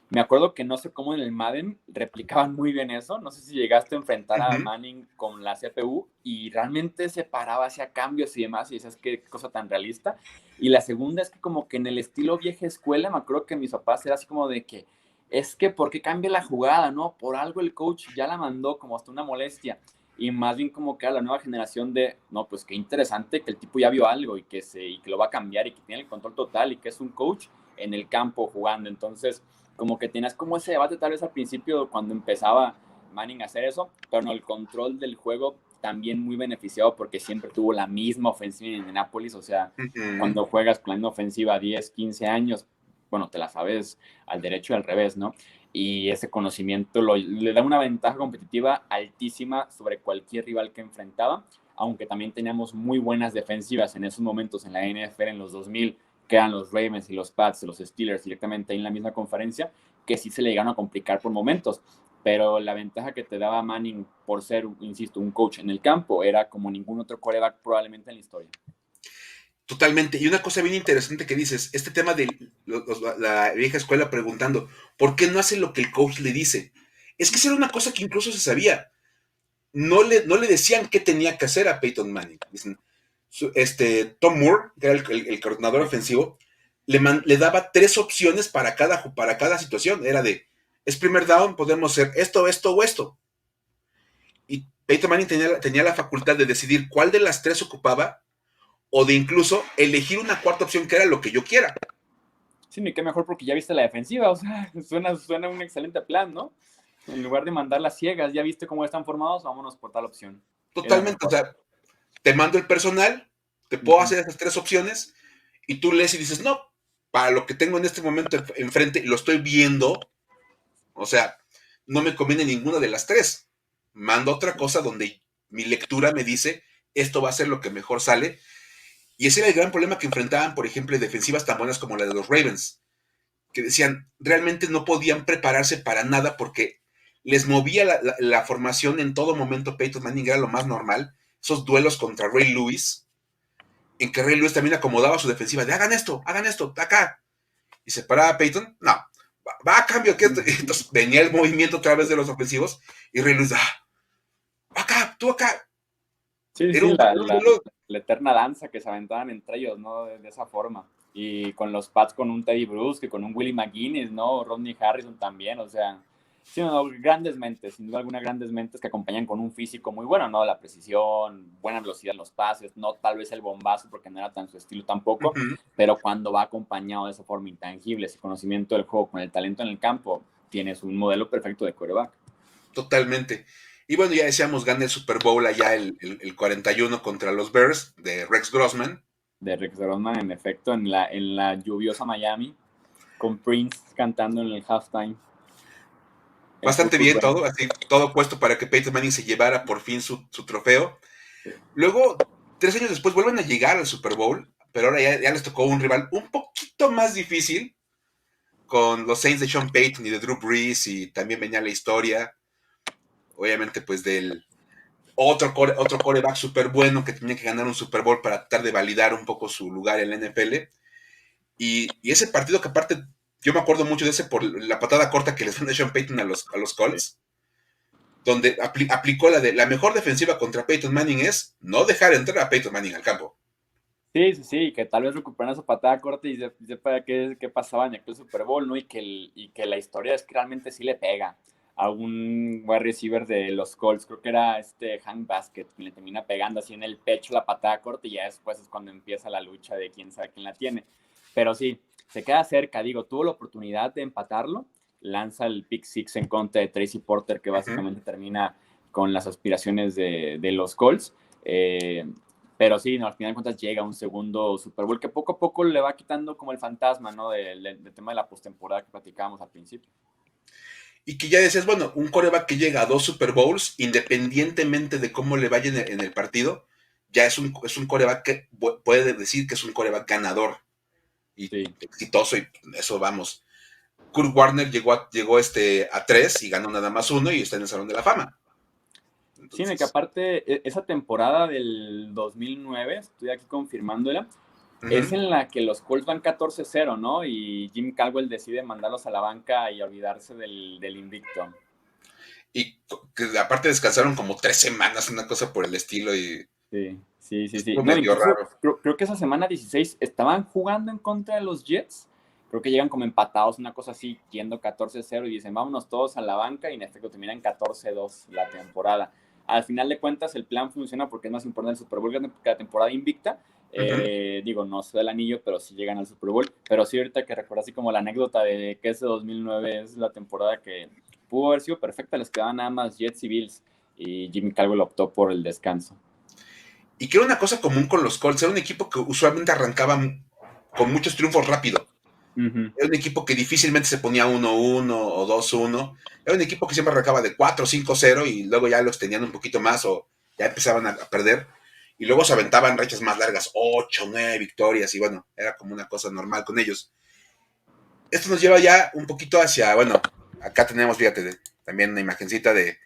Me acuerdo que no sé cómo en el Madden replicaban muy bien eso, no sé si llegaste a enfrentar a uh-huh. Manning con la CPU y realmente se paraba hacia cambios y demás y dices qué cosa tan realista. Y la segunda es que como que en el estilo vieja escuela, me acuerdo que mis papás era así como de que es que ¿por qué cambia la jugada? ¿No? Por algo el coach ya la mandó como hasta una molestia. Y más bien como que a la nueva generación de, no, pues qué interesante que el tipo ya vio algo y que lo va a cambiar y que tiene el control total y que es un coach en el campo jugando. Entonces, como que tenías como ese debate tal vez al principio cuando empezaba Manning a hacer eso, pero no, el control del juego también muy beneficiado porque siempre tuvo la misma ofensiva en Indianapolis, o sea, Uh-huh. cuando juegas con la misma ofensiva 10, 15 años, bueno, te la sabes al derecho y al revés, ¿no? Y ese conocimiento le da una ventaja competitiva altísima sobre cualquier rival que enfrentaba, aunque también teníamos muy buenas defensivas en esos momentos en la NFL en los 2000, que eran los Ravens y los Pats, los Steelers directamente ahí en la misma conferencia, que sí se le llegaron a complicar por momentos. Pero la ventaja que te daba Manning por ser, insisto, un coach en el campo era como ningún otro quarterback probablemente en la historia. Totalmente. Y una cosa bien interesante que dices, este tema de la vieja escuela preguntando, ¿por qué no hace lo que el coach le dice? Es que esa era una cosa que incluso se sabía. No le decían qué tenía que hacer a Peyton Manning. Dicen, Tom Moore, que era el coordinador ofensivo, le daba 3 opciones para cada situación. Era de, es primer down, podemos hacer esto, esto o esto. Y Peyton Manning tenía la facultad de decidir cuál de las 3 ocupaba o de incluso elegir una cuarta opción que era lo que yo quiera. Sí, ni qué mejor porque ya viste la defensiva, o sea, suena un excelente plan, ¿no? En lugar de mandar las ciegas, ya viste cómo están formados, vámonos por tal opción. Es lo Totalmente, o mejor. sea, te mando el personal, te puedo hacer esas 3 opciones y tú lees y dices, no, para lo que tengo en este momento enfrente, lo estoy viendo, o sea, no me conviene ninguna de las 3. Mando otra cosa donde mi lectura me dice, esto va a ser lo que mejor sale. Y ese era el gran problema que enfrentaban, por ejemplo, defensivas tan buenas como la de los Ravens, que decían, realmente no podían prepararse para nada porque les movía la formación en todo momento. Peyton Manning era lo más normal. Esos duelos contra Ray Lewis, en que Ray Lewis también acomodaba su defensiva de hagan esto, acá. Y se paraba a Peyton, no, va a cambio. Entonces venía el movimiento otra vez de los ofensivos y Ray Lewis, acá, tú acá. Sí, Era sí, un duelo. la eterna danza que se aventaban entre ellos, ¿no? De esa forma. Y con los Pats, con un Teddy Brusque, con un Willie McGuinness, ¿no? Rodney Harrison también, o sea, sí, no, grandes mentes, sin duda alguna, grandes mentes que acompañan con un físico muy bueno, ¿no? La precisión, buena velocidad en los pases, no tal vez el bombazo porque no era tan su estilo tampoco, pero cuando va acompañado de esa forma intangible, ese conocimiento del juego, con el talento en el campo, tienes un modelo perfecto de quarterback. Totalmente. Y bueno, ya decíamos, gana el Super Bowl allá el 41 contra los Bears de Rex Grossman. De Rex Grossman, en efecto, en la lluviosa Miami, con Prince cantando en el halftime. Bastante bien todo, así, todo puesto para que Peyton Manning se llevara por fin su trofeo. Sí. Luego, 3 años después, vuelven a llegar al Super Bowl, pero ahora ya les tocó un rival un poquito más difícil, con los Saints de Sean Payton y de Drew Brees, y también venía la historia, obviamente, pues del otro quarterback súper bueno que tenía que ganar un Super Bowl para tratar de validar un poco su lugar en la NFL. Y ese partido que aparte, yo me acuerdo mucho de ese por la patada corta que les dio Sean Payton a los Colts, donde aplicó la de la mejor defensiva contra Peyton Manning es no dejar entrar a Peyton Manning al campo. Sí, sí, sí, que tal vez recuperaran esa patada corta y sepa qué pasaba en aquel Super Bowl, ¿no? Y que la historia es que realmente sí le pega a un wide receiver de los Colts, creo que era Hank Basket, que le termina pegando así en el pecho la patada corta y ya después es cuando empieza la lucha de quién sabe quién la tiene. Pero sí, se queda cerca, digo, tuvo la oportunidad de empatarlo, lanza el pick six en contra de Tracy Porter, que básicamente termina con las aspiraciones de los Colts. Pero sí, no, al final de cuentas llega un segundo Super Bowl que poco a poco le va quitando como el fantasma, ¿no? Del tema de la postemporada que platicábamos al principio. Y que ya decías, bueno, un quarterback que llega a 2 Super Bowls, independientemente de cómo le vaya en el partido, ya es un quarterback que puede decir que es un quarterback ganador y Sí. exitoso, y eso vamos. Kurt Warner llegó a 3 y ganó nada más 1 y está en el Salón de la Fama. Sí, que Entonces, aparte, esa temporada del 2009, estoy aquí confirmándola, es en la que los Colts van 14-0, ¿no? Y Jim Caldwell decide mandarlos a la banca y olvidarse del invicto. y que aparte descansaron como 3 semanas, una cosa por el estilo, y Sí, sí, sí, sí. estuvo No, medio incluso raro. creo que esa semana 16 estaban jugando en contra de los Jets. Creo que llegan como empatados, una cosa así, yendo 14-0 y dicen, vámonos todos a la banca y en efecto terminan 14-2 la temporada. Al final de cuentas el plan funciona porque es más importante el Super Bowl que la temporada invicta. Digo, no se da el anillo, pero sí llegan al Super Bowl. Pero sí ahorita que recuerdo así como la anécdota de que ese 2009 es la temporada que pudo haber sido perfecta, les quedaban nada más Jets y Bills y Jimmy Caldwell optó por el descanso. Y que era una cosa común con los Colts, era un equipo que usualmente arrancaba con muchos triunfos rápido. Uh-huh. Era un equipo que difícilmente se ponía 1-1 o 2-1. Era un equipo que siempre arrancaba de 4-5-0 y luego ya los tenían un poquito más o ya empezaban a perder. Y luego se aventaban rachas más largas, 8-9 victorias, y bueno, era como una cosa normal con ellos. Esto nos lleva ya un poquito hacia, bueno, acá tenemos, fíjate, también una imagencita de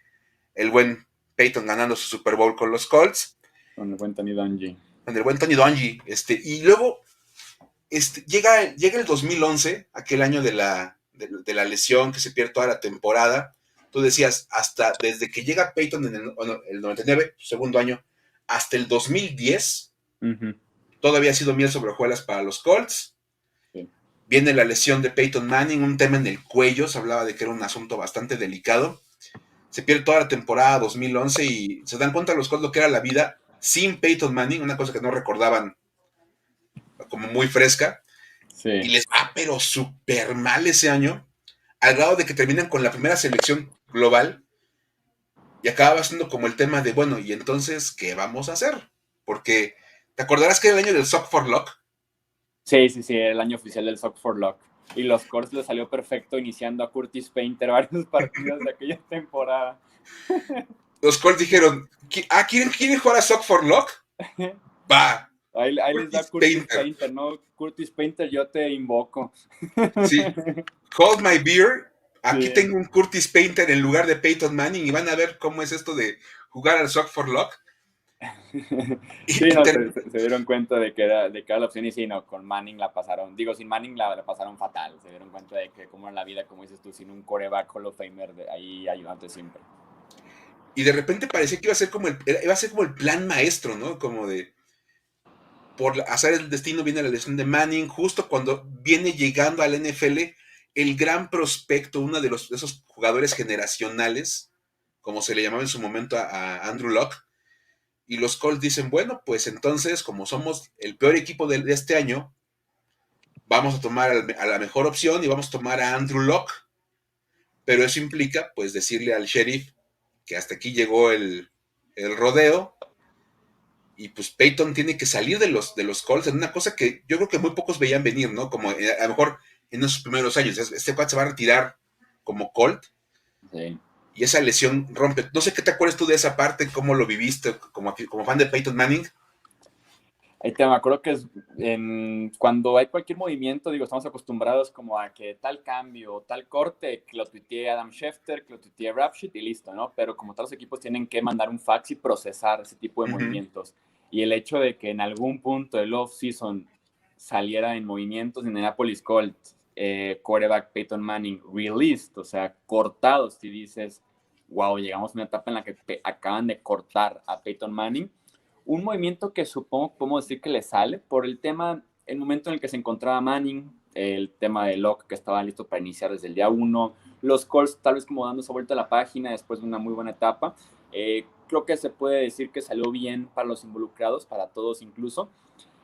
el buen Peyton ganando su Super Bowl con los Colts, Con el buen Tony Dungy. con el buen Tony Dungy. Y luego llega el 2011, aquel año de la lesión, que se pierde toda la temporada. Tú decías, hasta desde que llega Peyton en el 99, su segundo año, hasta el 2010, Ujú. Todo había sido miel sobre hojuelas para los Colts. Sí. Viene la lesión de Peyton Manning, un tema en el cuello, se hablaba de que era un asunto bastante delicado. Se pierde toda la temporada 2011 y se dan cuenta los Colts lo que era la vida sin Peyton Manning, una cosa que no recordaban como muy fresca, y Sí. les va pero súper mal ese año, al grado de que terminan con la primera selección global y acaba siendo como el tema de, bueno, ¿y entonces qué vamos a hacer? Porque, ¿te acordarás que era el año del Sock for Lock? Sí, sí, sí, el año oficial del Sock for Luck. Y los Colts le salió perfecto iniciando a Curtis Painter varios partidos de aquella temporada. Los Colts dijeron, ¿quieren jugar a Sock for Lock? Va, Ahí les da Curtis Curtis Painter. Painter, ¿no? Curtis Painter, yo te invoco. Sí, hold my beer. Aquí Sí. tengo un Curtis Painter en lugar de Peyton Manning y van a ver cómo es esto de jugar al Sock for Lock. Sí, Y no, se dieron cuenta de que era la opción y sí, no, con Manning la pasaron, digo, sin Manning la pasaron fatal, se dieron cuenta de que como en la vida, como dices tú, sin un coreback Hall of Famer, ahí ayudante siempre. de repente parecía que iba a ser como el plan maestro, ¿no? Como de, por azar el destino viene la lesión de Manning, justo cuando viene llegando al NFL el gran prospecto, uno de esos jugadores generacionales, como se le llamaba en su momento a Andrew Luck, y los Colts dicen, bueno, pues entonces, como somos el peor equipo de este año, vamos a tomar a la mejor opción y vamos a tomar a Andrew Luck, pero eso implica, pues, decirle al sheriff que hasta aquí llegó el rodeo, y pues Peyton tiene que salir de los Colts en una cosa que yo creo que muy pocos veían venir, ¿no? Como a lo mejor en esos primeros años, este cuate se va a retirar como Colt, Sí. y esa lesión rompe. No sé qué te acuerdas tú de esa parte, cómo lo viviste como fan de Peyton Manning. Ahí te me acuerdo que cuando hay cualquier movimiento, digo, estamos acostumbrados como a que tal cambio, tal corte, que lo tuitee Adam Schefter, que lo tuitee Rapsheet y listo, ¿no? Pero como tal, los equipos tienen que mandar un fax y procesar ese tipo de Uh-huh. movimientos. Y el hecho de que en algún punto del off-season saliera en movimientos de Indianapolis Colts, quarterback Peyton Manning released, o sea, cortados, y dices, wow, llegamos a una etapa en la que acaban de cortar a Peyton Manning, un movimiento que supongo podemos decir que le sale por el tema, el momento en el que se encontraba Manning, el tema de Locke que estaba listo para iniciar desde el día uno, los Colts tal vez como dando esa vuelta a la página después de una muy buena etapa. Creo que se puede decir que salió bien para los involucrados, para todos incluso.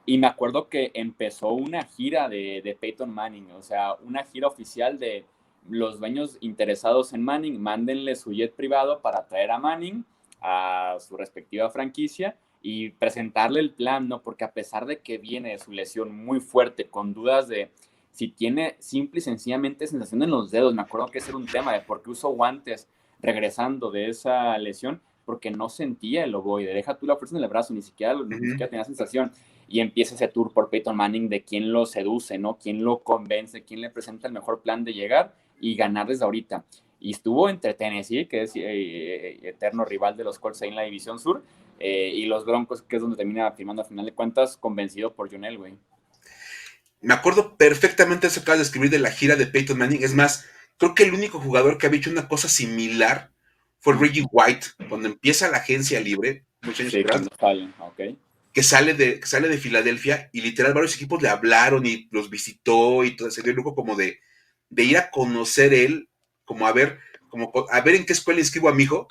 Y me acuerdo que empezó una gira de Peyton Manning, o sea, una gira oficial de los dueños interesados en Manning, mándenle su jet privado para traer a Manning a su respectiva franquicia y presentarle el plan, ¿no? Porque a pesar de que viene de su lesión muy fuerte, con dudas de si tiene simple y sencillamente sensación en los dedos, me acuerdo que ese era un tema de por qué usó guantes regresando de esa lesión, porque no sentía el ovoide, deja tú la fuerza en el brazo, ni Uh-huh. siquiera tenía sensación, y empieza ese tour por Peyton Manning de quién lo seduce, ¿no? Quién lo convence, quién le presenta el mejor plan de llegar y ganar desde ahorita. Y estuvo entre Tennessee, que es eterno rival de los Colts ahí en la División Sur, y los Broncos, que es donde termina firmando a final de cuentas, convencido por John Elway. Me acuerdo perfectamente eso que acabas de escribir de la gira de Peyton Manning. Es más, creo que el único jugador que había hecho una cosa similar fue Reggie White, cuando empieza la agencia libre, muchos años Sí, atrás, cuando salen, ok. que sale de Filadelfia y literal varios equipos le hablaron y los visitó y todo, se dio el lujo como de ir a conocer él, como a ver en qué escuela inscribo a mi hijo,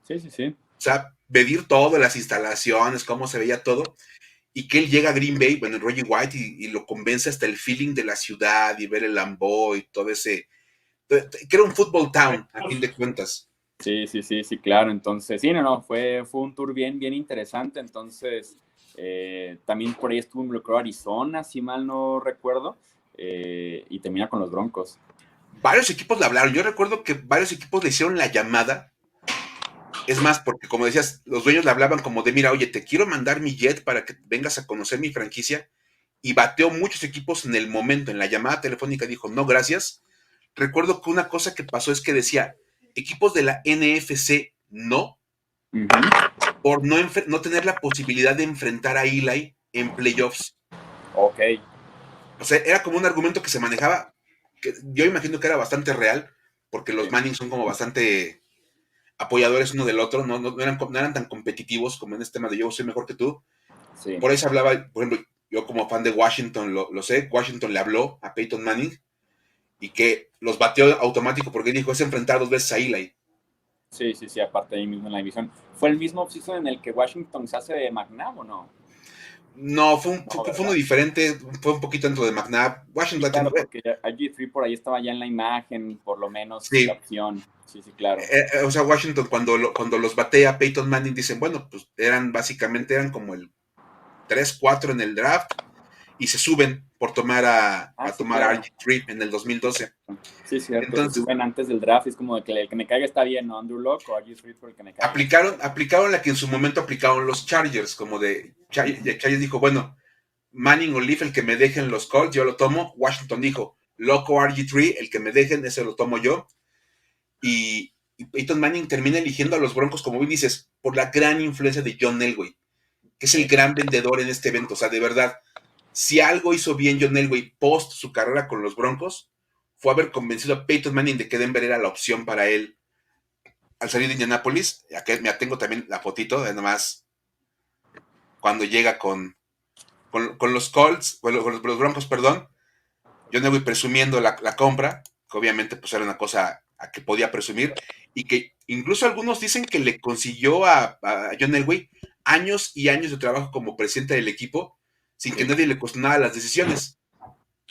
Sí, sí, sí. o sea, medir todo, las instalaciones, cómo se veía todo, y que él llega a Green Bay, bueno, Reggie White, y lo convence hasta el feeling de la ciudad y ver el Lambeau y todo ese, que era un football town, a fin de cuentas. Sí, sí, sí, sí, claro. Entonces, sí, no, no, fue un tour bien, bien interesante. Entonces, también por ahí estuvo involucrado Arizona, si mal no recuerdo, y termina con los Broncos. Varios equipos le hablaron, yo recuerdo que varios equipos le hicieron la llamada, es más, porque como decías, los dueños le hablaban como de, mira, oye, te quiero mandar mi jet para que vengas a conocer mi franquicia, y bateó muchos equipos en el momento, en la llamada telefónica dijo, no, gracias. Recuerdo que una cosa que pasó es que decía, equipos de la NFC no, Uh -huh. por no tener la posibilidad de enfrentar a Eli en playoffs. Ok. O sea, era como un argumento que se manejaba, que yo imagino que era bastante real, porque los Sí. Manning son como bastante apoyadores uno del otro, no eran tan competitivos como en este tema de yo soy mejor que tú, Sí. Por ahí se hablaba, por ejemplo, yo como fan de Washington lo sé, Washington le habló a Peyton Manning y que los bateó automático porque dijo, es enfrentar 2 veces a Eli. Sí, sí, sí, aparte ahí mismo en la división. ¿Fue el mismo offseason en el que Washington se hace de McNabb o no? No, No, fue uno ¿verdad? diferente, fue un poquito dentro de McNabb. Sí, Washington, claro, porque RG3 por ahí estaba ya en la imagen, por lo menos la sí, opción. Sí, sí, claro. o sea, Washington cuando los batea Peyton Manning dicen, bueno, pues básicamente eran como el 3-4 en el draft y se suben por tomar Ah, a sí, tomar a claro. RG3 en el 2012. Sí, cierto. Se Entonces, suben antes del draft y es como de que el que me caiga está bien, ¿no? Andrew Luck o RG3 por el que me caiga. aplicaron la que en su momento aplicaron los Chargers, como de Ujú. Chargers dijo, bueno, Manning o Leaf, el que me dejen los Colts, yo lo tomo. Washington dijo, loco RG3, el que me dejen, ese lo tomo yo. Y Peyton Manning termina eligiendo a los Broncos, como bien dices, por la gran influencia de John Elway, que es el Sí. gran vendedor en este evento. O sea, de verdad, si algo hizo bien John Elway post su carrera con los Broncos, fue haber convencido a Peyton Manning de que Denver era la opción para él al salir de Indianapolis. Aquí me tengo también la fotito de nomás cuando llega con los Colts, con los Broncos, perdón. John Elway presumiendo la compra, que obviamente pues era una cosa a que podía presumir, y que incluso algunos dicen que le consiguió a John Elway años y años de trabajo como presidente del equipo, sin que Sí. nadie le cuestionara las decisiones.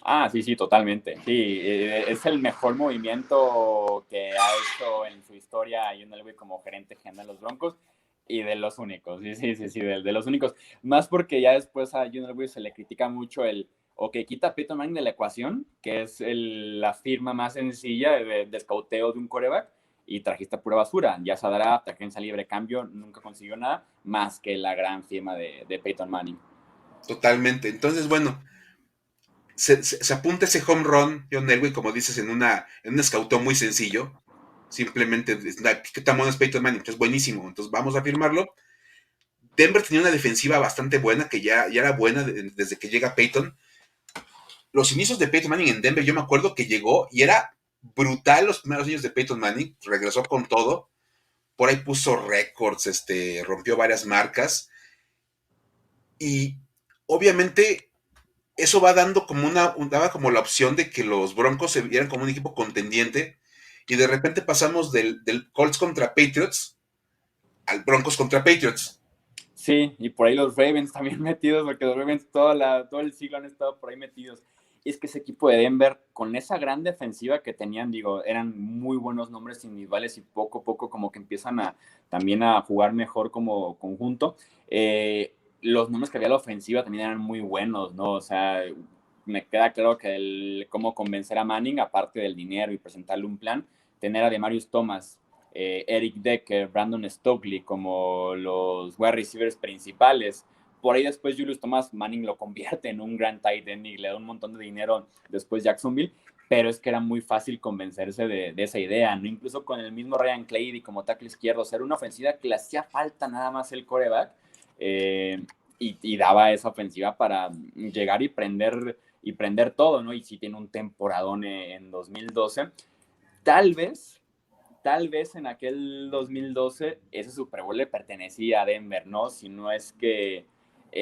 Ah, sí, sí, totalmente. Sí, es el mejor movimiento que ha hecho en su historia John Elway como gerente general de los Broncos y de los únicos. Sí, sí, sí, sí, de los únicos. Más porque ya después a John Elway se le critica mucho ok, quita a Peyton Manning de la ecuación, que es la firma más sencilla de escauteo de un quarterback, y trajiste pura basura. Ya se dará, agencia libre cambio, nunca consiguió nada más que la gran firma de Peyton Manning. Totalmente. Entonces, bueno, se apunta ese home run, John Elway, como dices, en un escauteo muy sencillo. Simplemente, ¿qué tan bueno es Peyton Manning? Es buenísimo. Entonces, vamos a firmarlo. Denver tenía una defensiva bastante buena, que ya era buena desde que llega Peyton. Los inicios de Peyton Manning en Denver, yo me acuerdo que llegó y era brutal los primeros años de Peyton Manning. Regresó con todo. Por ahí puso récords, rompió varias marcas. Y obviamente eso va dando como daba como la opción de que los Broncos se vieran como un equipo contendiente. Y de repente pasamos del Colts contra Patriots al Broncos contra Patriots. Sí, y por ahí los Ravens también metidos, porque los Ravens todo el siglo han estado por ahí metidos. Y es que ese equipo de Denver, con esa gran defensiva que tenían, digo, eran muy buenos nombres individuales y poco a poco como que empiezan también a jugar mejor como conjunto. Los nombres que había en la ofensiva también eran muy buenos, ¿no? O sea, me queda claro que cómo convencer a Manning, aparte del dinero y presentarle un plan, tener a Demarius Thomas, Eric Decker, Brandon Stokely como los wide receivers principales. Por ahí después Julius Thomas Manning lo convierte en un gran tight end y le da un montón de dinero después Jacksonville, pero es que era muy fácil convencerse de esa idea, ¿no? Incluso con el mismo Ryan Clady como tackle izquierdo, ser una ofensiva que le hacía falta nada más el coreback, y daba esa ofensiva para llegar y prender todo, ¿no? Y sí tiene un temporadón en 2012. Tal vez en aquel 2012 ese Super Bowl le pertenecía a Denver, ¿no? Si no es que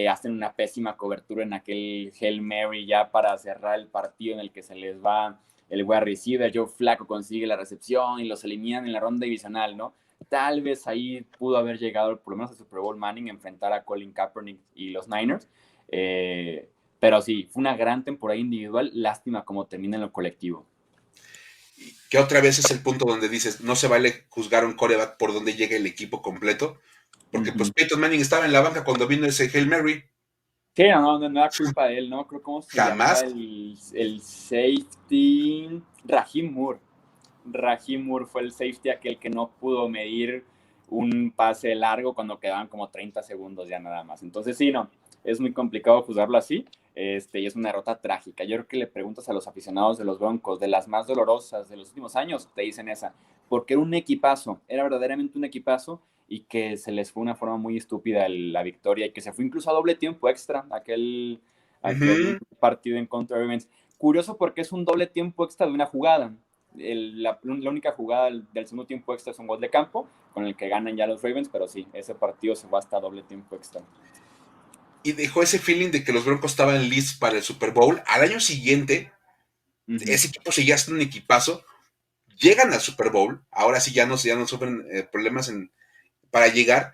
hacen una pésima cobertura en aquel Hail Mary ya para cerrar el partido en el que se les va el wide receiver, Joe Flacco consigue la recepción y los eliminan en la ronda divisional, ¿no? Tal vez ahí pudo haber llegado por lo menos a Super Bowl Manning enfrentar a Colin Kaepernick y los Niners. Pero sí, fue una gran temporada individual, lástima cómo termina en lo colectivo. Que otra vez es el punto donde dices, no se vale juzgar a un coreback por donde llega el equipo completo, Uh porque pues -huh. Peyton Manning estaba en la banca cuando vino ese Hail Mary. Sí, no era culpa de él, ¿no? Creo cómo se llamaba Jamás. el safety. Raheem Moore. Raheem Moore fue el safety aquel que no pudo medir un pase largo cuando quedaban como 30 segundos ya nada más. Entonces sí, no, es muy complicado juzgarlo así, y es una derrota trágica. Yo creo que le preguntas a los aficionados de los Broncos, de las más dolorosas de los últimos años, te dicen esa, porque era un equipazo, era verdaderamente un equipazo, y que se les fue una forma muy estúpida la victoria y que se fue incluso a doble tiempo extra aquel Ujú. partido en contra de Ravens. Curioso porque es un doble tiempo extra de una jugada. La única jugada del segundo tiempo extra es un gol de campo con el que ganan ya los Ravens, pero sí, ese partido se va hasta doble tiempo extra. y dejó ese feeling de que los Broncos estaban listos para el Super Bowl. Al año siguiente, ese equipo seguía siendo un equipazo. Llegan al Super Bowl, ahora sí ya no sufren problemas para llegar,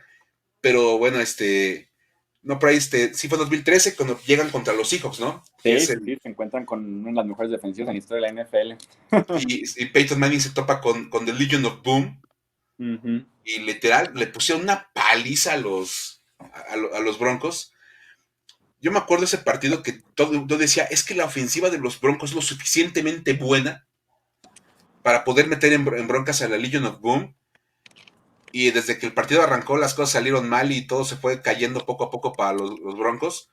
pero bueno, no por ahí, sí fue 2013 cuando llegan contra los Seahawks, ¿no? Que Sí, es sí, sí, se encuentran con una de las mejores defensivas en la historia de la NFL. y Peyton Manning se topa con The Legion of Boom, y literal le pusieron una paliza a los Broncos. Yo me acuerdo de ese partido que yo decía, es que la ofensiva de los Broncos es lo suficientemente buena para poder meter en broncas a la Legion of Boom. Y desde que el partido arrancó, las cosas salieron mal y todo se fue cayendo poco a poco para los Broncos.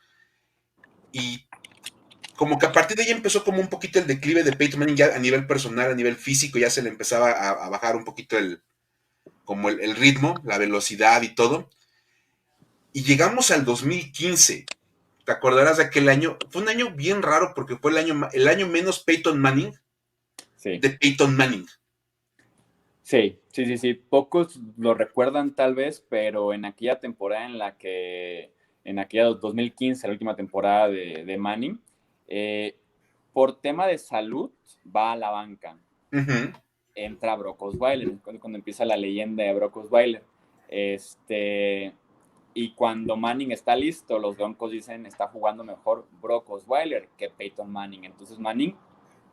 Y como que a partir de ahí empezó como un poquito el declive de Peyton Manning ya a nivel personal, a nivel físico, ya se le empezaba a bajar un poquito como el ritmo, la velocidad y todo. Y llegamos al 2015. ¿Te acordarás de aquel año? Fue un año bien raro porque fue el año menos Peyton Manning Sí. de Peyton Manning. Sí, sí, sí, sí. Pocos lo recuerdan tal vez, pero en aquella temporada en aquella 2015, la última temporada de Manning, eh, por tema de salud, va a la banca. Uh-huh. Entra Brock Osweiler, cuando empieza la leyenda de Brock Osweiler. Y cuando Manning está listo, los Broncos dicen está jugando mejor Brock Osweiler que Peyton Manning. Entonces Manning,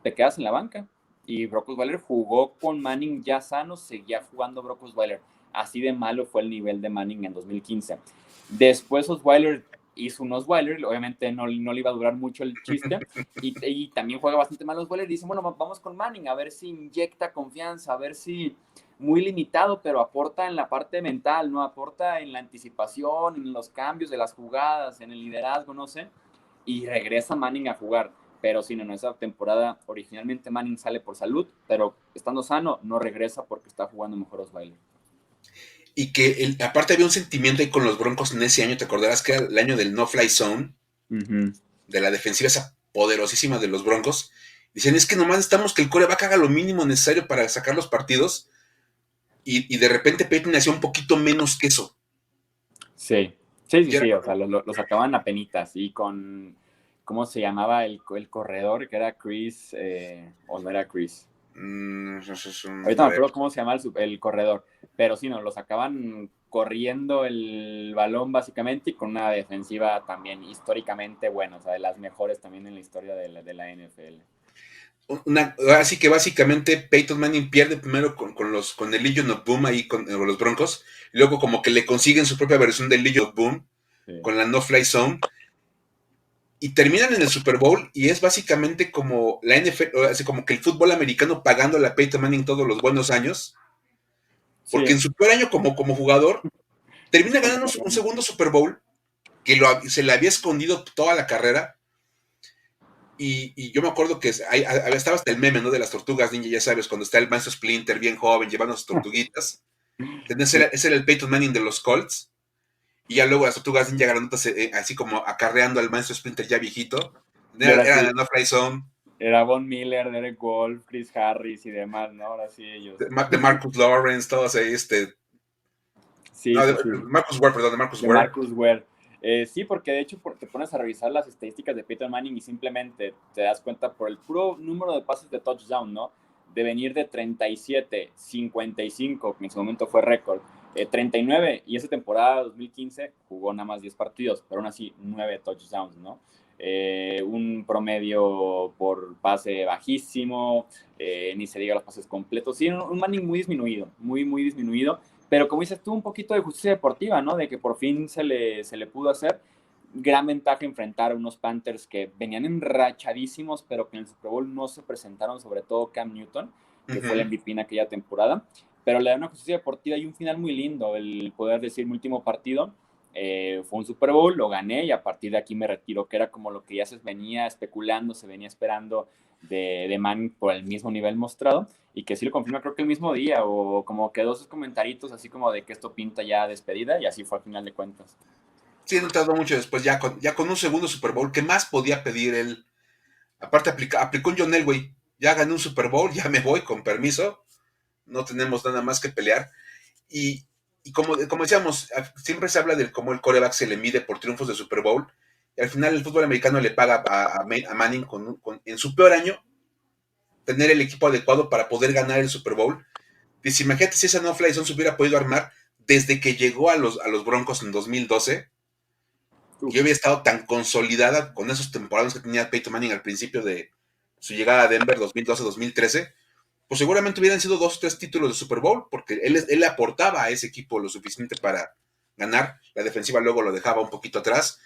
te quedas en la banca. Y Brock Osweiler jugó con Manning ya sano, seguía jugando Brock Osweiler. Así de malo fue el nivel de Manning en 2015. Después Osweiler hizo un Osweiler, obviamente no le iba a durar mucho el chiste, y también juega bastante mal Osweiler, y dicen, bueno, vamos con Manning, a ver si inyecta confianza, a ver si muy limitado, pero aporta en la parte mental, ¿no? Aporta en la anticipación, en los cambios de las jugadas, en el liderazgo, no sé, y regresa Manning a jugar. Pero sí, en esa temporada originalmente Manning sale por salud, pero estando sano no regresa porque está jugando mejor Osweiler. Y que aparte había un sentimiento ahí con los Broncos en ese año, te acordarás que era el año del no-fly zone, de la defensiva esa poderosísima de los Broncos. Dicen, es que nomás necesitamos que el coreback haga lo mínimo necesario para sacar los partidos, y de repente Peyton hacía un poquito menos que eso. Sí, sí, sí, Y era, sí, o sea, lo sacaban a penitas y con, ¿cómo se llamaba el corredor? Que era Chris, o no era Chris. Ahorita a me ver, acuerdo cómo se llama el corredor, pero sí, no, lo sacaban corriendo el balón básicamente y con una defensiva también históricamente buena, o sea, de las mejores también en la historia de la NFL. así que básicamente Peyton Manning pierde primero con el Legion of Boom ahí con los Broncos, y luego como que le consiguen su propia versión del Legion of Boom Sí. con la no-fly zone, y terminan en el Super Bowl, y es básicamente como la NFL, así como que el fútbol americano pagando a Peyton Manning todos los buenos años, porque en Sí, su peor año como jugador, termina ganando un segundo Super Bowl, que se le había escondido toda la carrera. Y yo me acuerdo que estaba hasta el meme, ¿no? De las tortugas ninja, ya sabes, cuando está el maestro Splinter bien joven llevando sus tortuguitas. sí, Ese era el Peyton Manning de los Colts. Y ya luego las tortugas ninja grandotas, así como acarreando al maestro Splinter ya viejito. y ahora Era sí, la No Fly Zone. era Von Miller, Derek Wolf, Chris Harris y demás, ¿no? Ahora sí ellos. De Marcus Lawrence, todos ahí, Sí, no, sí, sí. Marcus Ware, perdón, de Marcus De Ware. Marcus Ware. Sí, porque de hecho te pones a revisar las estadísticas de Peyton Manning y simplemente te das cuenta por el puro número de pases de touchdown, ¿no? De venir de 37, 55, que en su momento fue récord, 39, y esa temporada 2015 jugó nada más 10 partidos, pero aún así 9 touchdowns, ¿no? Un promedio por pase bajísimo, ni se diga los pases completos. Sí, un Manning muy disminuido, muy, muy disminuido. Pero como dices tú, un poquito de justicia deportiva, ¿no? De que por fin se le pudo hacer. Gran ventaja enfrentar a unos Panthers que venían enrachadísimos, pero que en el Super Bowl no se presentaron, sobre todo Cam Newton, que fue el MVP en aquella temporada. Pero le da una justicia deportiva y un final muy lindo. El poder decir mi último partido fue un Super Bowl, lo gané y a partir de aquí me retiro, que era como lo que ya se venía especulando, se venía esperando de Manning por el mismo nivel mostrado y que sí lo confirma creo que el mismo día o como quedó sus comentaritos así como de que esto pinta ya despedida y así fue al final de cuentas. Sí, no tardó mucho después, ya con un segundo Super Bowl. ¿Qué más podía pedir él? Aparte aplicó un John Elway. Ya gané un Super Bowl, ya me voy, con permiso. No tenemos nada más que pelear. Y, y como decíamos, siempre se habla de cómo el quarterback se le mide por triunfos de Super Bowl, y al final el fútbol americano le paga a Manning en su peor año tener el equipo adecuado para poder ganar el Super Bowl. Dice, imagínate si esa no fly zone se hubiera podido armar desde que llegó a los Broncos en 2012, que había estado tan consolidada con esos temporadas que tenía Peyton Manning al principio de su llegada a Denver 2012-2013, pues seguramente hubieran sido 2 o 3 títulos de Super Bowl, porque él aportaba a ese equipo lo suficiente para ganar. La defensiva luego lo dejaba un poquito atrás,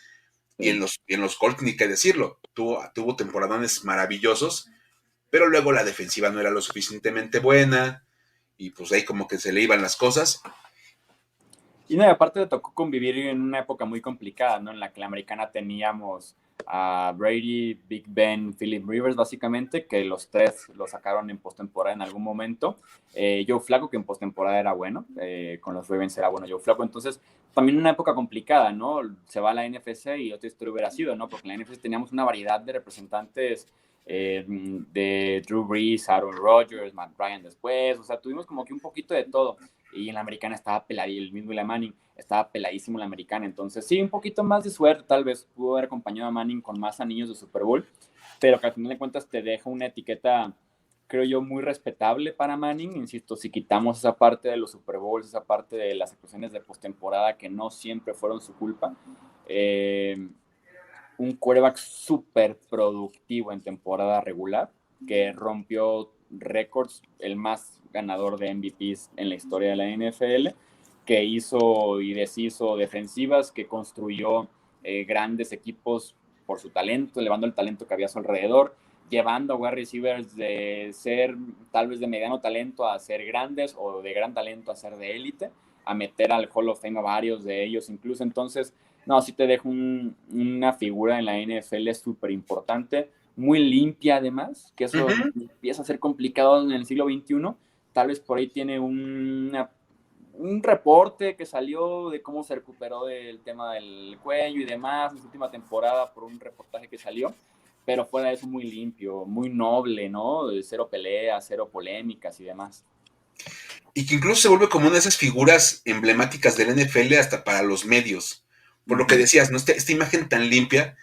sí. y en los Colts ni qué decirlo, tuvo temporadones maravillosos, pero luego la defensiva no era lo suficientemente buena, y pues ahí como que se le iban las cosas. Y no, y aparte le tocó convivir en una época muy complicada, ¿no? En la que la americana teníamos a Brady, Big Ben, Philip Rivers, básicamente, que los tres lo sacaron en postemporada en algún momento. Joe Flacco, que en postemporada era bueno, con los Ravens era bueno Joe Flacco. Entonces, también una época complicada, ¿no? Se va a la NFC y otra historia hubiera sido, ¿no? Porque en la NFC teníamos una variedad de representantes de Drew Brees, Aaron Rodgers, Matt Ryan después. O sea, tuvimos como que un poquito de todo. Y en la americana estaba peladísimo, el mismo Eli Manning estaba peladísimo en la americana. Entonces, sí, un poquito más de suerte, tal vez pudo haber acompañado a Manning con más anillos de Super Bowl, pero que al final de cuentas te deja una etiqueta, creo yo, muy respetable para Manning. Insisto, si quitamos esa parte de los Super Bowls, esa parte de las actuaciones de postemporada que no siempre fueron su culpa, un quarterback súper productivo en temporada regular, que rompió récords, el más ganador de MVPs en la historia de la NFL, que hizo y deshizo defensivas, que construyó grandes equipos por su talento, elevando el talento que había a su alrededor, llevando a wide receivers de ser tal vez de mediano talento a ser grandes o de gran talento a ser de élite, a meter al Hall of Fame a varios de ellos incluso. Entonces, no, sí te dejo una figura en la NFL súper importante, muy limpia además, que eso empieza a ser complicado en el siglo XXI. Tal vez por ahí tiene un reporte que salió de cómo se recuperó del tema del cuello y demás en su última temporada por un reportaje que salió, pero fuera de eso muy limpio, muy noble, ¿no? Cero peleas, cero polémicas y demás. Y que incluso se vuelve como una de esas figuras emblemáticas del NFL hasta para los medios. Por lo que decías, ¿no? Esta imagen tan limpia,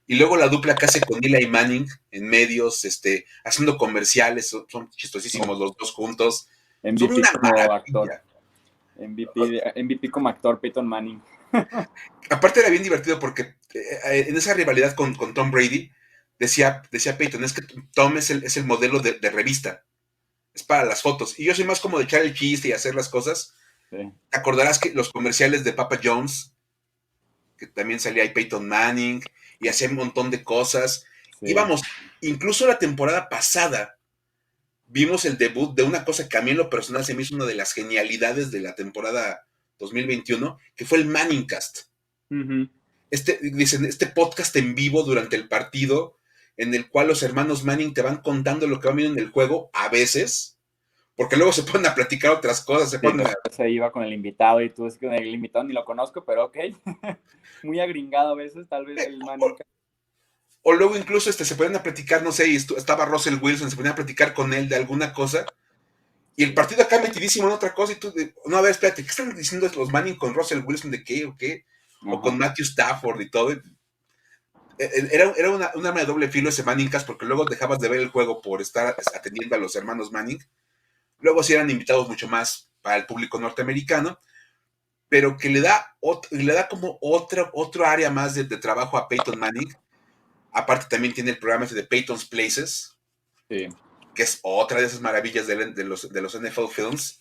y luego la dupla que hace con Eli Manning en medios, haciendo comerciales, son chistosísimos los dos juntos. Son MVP una como maravilla. Actor. MVP como actor, Peyton Manning. Aparte era bien divertido porque en esa rivalidad con Tom Brady, decía Peyton, es que Tom es el modelo de revista, es para las fotos, y yo soy más como de echar el chiste y hacer las cosas. Sí. Te acordarás que los comerciales de Papa John's, que también salía ahí Peyton Manning, y hacía un montón de cosas. Sí. Y vamos, incluso la temporada pasada, vimos el debut de una cosa que a mí en lo personal se me hizo una de las genialidades de la temporada 2021, que fue el Manningcast. Dicen, este podcast en vivo durante el partido, en el cual los hermanos Manning te van contando lo que va viendo en el juego, a veces, porque luego se ponen a platicar otras cosas. Se iba con el invitado y tú es que el invitado ni lo conozco, pero ok. Muy agringado a veces, tal vez el Manning. O luego incluso se ponen a platicar, no sé, y estaba Russell Wilson, se ponían a platicar con él de alguna cosa, y el partido acá metidísimo en otra cosa, y tú, no, a ver, espérate, ¿qué están diciendo los Manning con Russell Wilson? ¿De qué o qué? O con Matthew Stafford y todo. Era un arma de doble filo ese Manningcast, porque luego dejabas de ver el juego por estar atendiendo a los hermanos Manning. Luego sí eran invitados mucho más para el público norteamericano, pero que le da como otro área más de trabajo a Peyton Manning. Aparte también tiene el programa de Peyton's Places, sí, que es otra de esas maravillas de los NFL Films,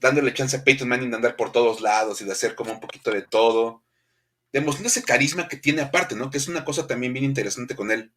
dándole chance a Peyton Manning de andar por todos lados y de hacer como un poquito de todo, demostrando ese carisma que tiene aparte, ¿no? Que es una cosa también bien interesante con él.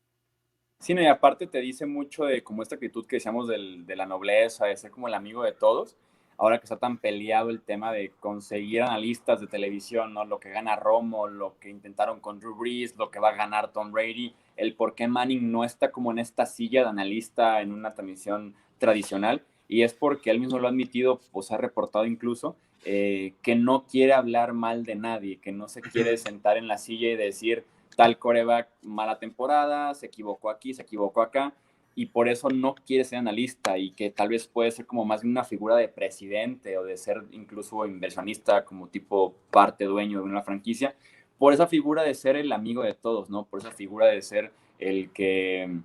Sí, no, y aparte te dice mucho de como esta actitud que decíamos de la nobleza, de ser como el amigo de todos. Ahora que está tan peleado el tema de conseguir analistas de televisión, ¿no? Lo que gana Romo, lo que intentaron con Drew Brees, lo que va a ganar Tom Brady, el por qué Manning no está como en esta silla de analista en una transmisión tradicional, y es porque él mismo lo ha admitido, pues ha reportado incluso, que no quiere hablar mal de nadie, que no se quiere sentar en la silla y decir tal quarterback, mala temporada, se equivocó aquí, se equivocó acá. y por eso no quiere ser analista y que tal vez puede ser como más de una figura de presidente o de ser incluso inversionista como tipo parte dueño de una franquicia, por esa figura de ser el amigo de todos, ¿no? Por esa figura de ser el que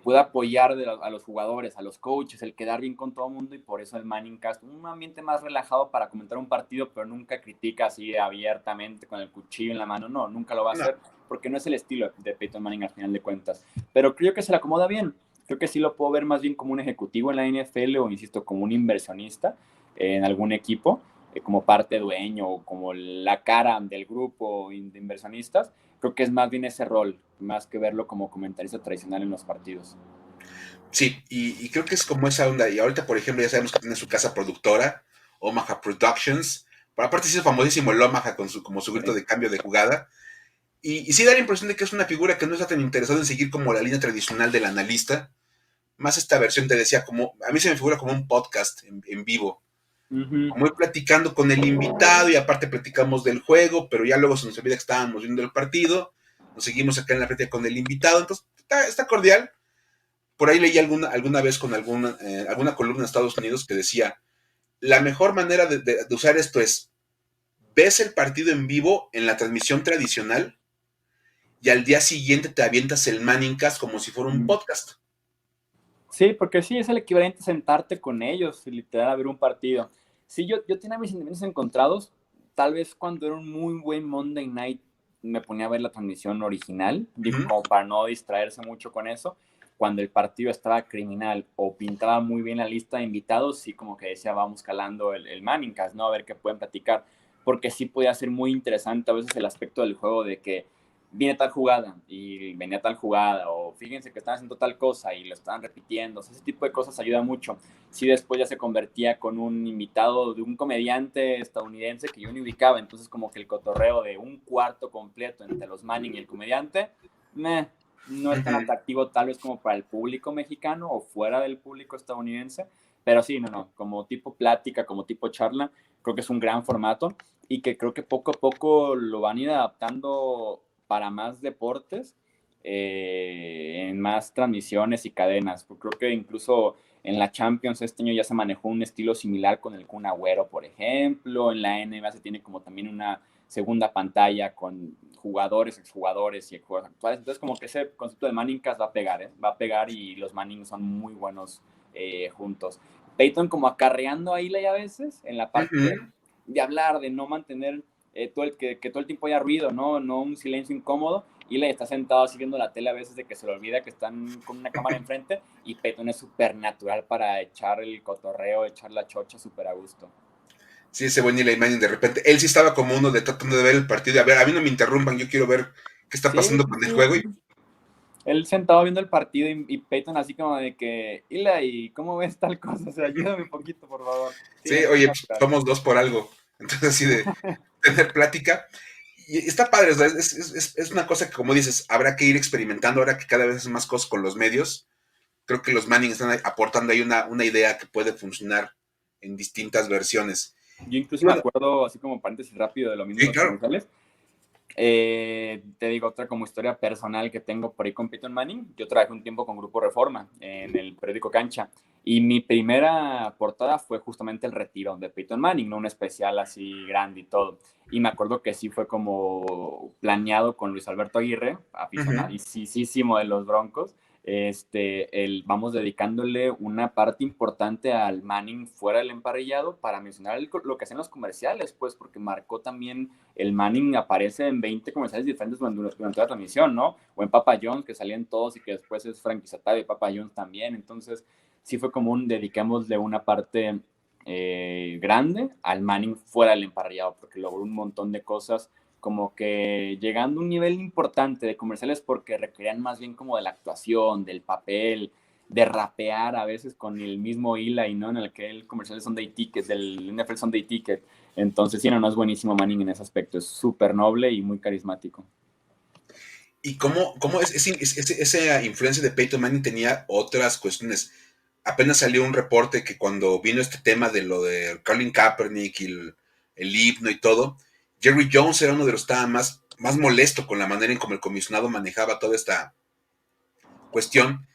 pueda apoyar a los jugadores, a los coaches, el quedar bien con todo el mundo y por eso el Manning Cast, un ambiente más relajado para comentar un partido, pero nunca critica así abiertamente con el cuchillo en la mano, no, nunca lo va a No. hacer porque no es el estilo de Peyton Manning al final de cuentas, pero creo que se le acomoda bien, creo que sí lo puedo ver más bien como un ejecutivo en la NFL o, insisto, como un inversionista en algún equipo, como parte dueño o como la cara del grupo de inversionistas. Creo que es más bien ese rol, más que verlo como comentarista tradicional en los partidos. Sí, y creo que es como esa onda. Y ahorita, por ejemplo, ya sabemos que tiene su casa productora, Omaha Productions. Pero aparte sí es famosísimo el Omaha con como su grito Sí. de cambio de jugada. Y sí da la impresión de que es una figura que no está tan interesado en seguir como la línea tradicional del analista. Más esta versión te decía, como a mí se me figura como un podcast en vivo. Uh-huh. Como ir platicando con el invitado y aparte platicamos del juego, pero ya luego se nos olvida que estábamos viendo el partido. Nos seguimos acá en la frente con el invitado. Entonces está cordial. Por ahí leí alguna vez con alguna columna de Estados Unidos que decía, la mejor manera de usar esto es, ves el partido en vivo en la transmisión tradicional y al día siguiente te avientas el Manningcast como si fuera un podcast. Sí, porque sí, es el equivalente a sentarte con ellos y literal a ver un partido. Sí, yo tenía mis sentimientos encontrados. Tal vez cuando era un muy buen Monday Night me ponía a ver la transmisión original, digo, Uh-huh. como para no distraerse mucho con eso. Cuando el partido estaba criminal o pintaba muy bien la lista de invitados, sí como que decía, vamos calando el Manningcast, ¿no? A ver qué pueden platicar. Porque sí podía ser muy interesante a veces el aspecto del juego de que viene tal jugada y venía tal jugada, o fíjense que están haciendo tal cosa y lo están repitiendo. O sea, ese tipo de cosas ayuda mucho. Sí, después ya se convertía con un invitado de un comediante estadounidense que yo ni ubicaba, entonces como que el cotorreo de un cuarto completo entre los Manning y el comediante, no es tan Uh-huh. atractivo tal vez como para el público mexicano o fuera del público estadounidense, pero sí, no, como tipo plática, como tipo charla, creo que es un gran formato y que creo que poco a poco lo van a ir adaptando para más deportes, en más transmisiones y cadenas. Creo que incluso en la Champions este año ya se manejó un estilo similar con el Kun Agüero, por ejemplo. En la NBA se tiene como también una segunda pantalla con jugadores, exjugadores y jugadores actuales. Entonces como que ese concepto de Manningcast va a pegar, ¿eh? Va a pegar y los Manning son muy buenos juntos. Peyton como acarreando a Eli a veces en la parte Uh-huh. de hablar, de no mantener que todo el tiempo haya ruido, ¿no? No un silencio incómodo. Y le está sentado así viendo la tele a veces de que se le olvida que están con una cámara enfrente y Peyton es súper natural para echar el cotorreo, echar la chocha súper a gusto. Sí, ese buen Eli Manning de repente, él sí estaba como uno de tratando de ver el partido, a ver, a mí no me interrumpan, yo quiero ver qué está Sí, pasando sí, con el sí. juego. Y Él sentado viendo el partido y Peyton así como de que, Eli, ¿cómo ves tal cosa? O sea, ayúdame un poquito, por favor. Sí, sí, no, muy oye, pues, natural. somos dos por algo. Entonces, así de tener plática. Y está padre, o sea, es una cosa que, como dices, habrá que ir experimentando ahora que cada vez es más cosas con los medios. Creo que los Manning están aportando ahí una idea que puede funcionar en distintas versiones. Yo Y incluso me bueno, acuerdo, así como paréntesis rápido de lo mismo de sí, los claro. comerciales. Te digo otra como historia personal que tengo por ahí con Peyton Manning. Yo trabajé un tiempo con Grupo Reforma en el periódico Cancha y mi primera portada fue justamente el retiro de Peyton Manning, ¿no? Un especial así grande y todo. Y me acuerdo que sí fue como planeado con Luis Alberto Aguirre, Uh-huh. aficionadísimo de los Broncos. Vamos dedicándole una parte importante al Manning fuera del emparrillado para mencionar lo que hacen los comerciales, pues porque marcó también el Manning aparece en 20 comerciales diferentes durante la transmisión, ¿no? O en Papa John's, que salían todos y que después es franquiciatario de Papa John's también. Entonces, sí fue como dediquémosle una parte grande al Manning fuera del emparrillado, porque logró un montón de cosas como que llegando a un nivel importante de comerciales porque requerían más bien como de la actuación, del papel, de rapear a veces con el mismo Eli, ¿no? En el que el comercial de Sunday Ticket, del NFL Sunday Ticket. Entonces, sí, no es buenísimo Manning en ese aspecto. Es súper noble y muy carismático. Y cómo esa influencia de Peyton Manning tenía otras cuestiones. Apenas salió un reporte que cuando vino este tema de lo de Colin Kaepernick y el himno y todo, Jerry Jones era uno de los que estaba más molesto con la manera en como el comisionado manejaba toda esta cuestión.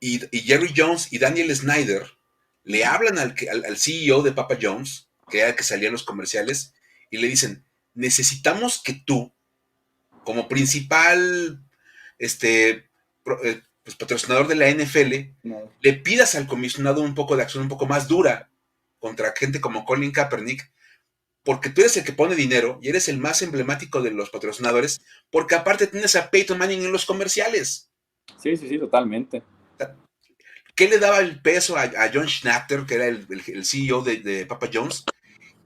y Jerry Jones y Daniel Snyder le hablan al CEO de Papa John's, que era el que salía en los comerciales, y le dicen, necesitamos que tú, como principal pues, patrocinador de la NFL, No. le pidas al comisionado un poco de acción un poco más dura contra gente como Colin Kaepernick, porque tú eres el que pone dinero y eres el más emblemático de los patrocinadores, porque aparte tienes a Peyton Manning en los comerciales. Sí, sí, sí, totalmente. ¿Qué le daba el peso a John Schnatter, que era el CEO de Papa John's?